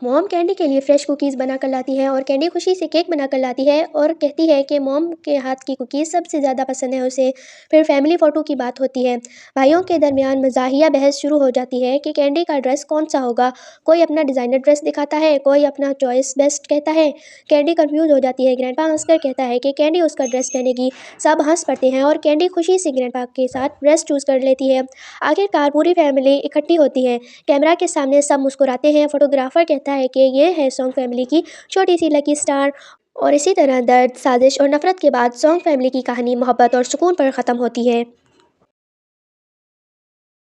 मॉम कैंडी के लिए फ्रेश कुकीज़ बना कर लाती है और कैंडी खुशी से केक बना कर लाती है और कहती है कि मॉम के हाथ की कुकीज़ सबसे ज़्यादा पसंद है उसे। फिर फैमिली फ़ोटो की बात होती है। भाइयों के दरमियान मज़ाहिया बहस शुरू हो जाती है कि कैंडी का ड्रेस कौन सा होगा। कोई अपना डिज़ाइनर ड्रेस दिखाता है, कोई अपना चॉइस बेस्ट कहता है। कैंडी कंफ्यूज हो जाती है। ग्रैंडपा हंसकर कहता है कि कैंडी उसका ड्रेस पहनेगी। सब हंस पड़ते हैं और कैंडी खुशी से ग्रैंडपा के साथ ड्रेस चूज़ कर लेती है। आखिरकार पूरी फैमिली इकट्ठी होती है। कैमरा के सामने सब मुस्कुराते हैं। फोटोग्राफर कहता है कि ये है सॉन्ग फैमिली की छोटी सी लकी स्टार। और इसी तरह दर्द, साजिश और नफरत के बाद सॉन्ग फैमिली की कहानी मोहब्बत और सुकून पर ख़त्म होती है।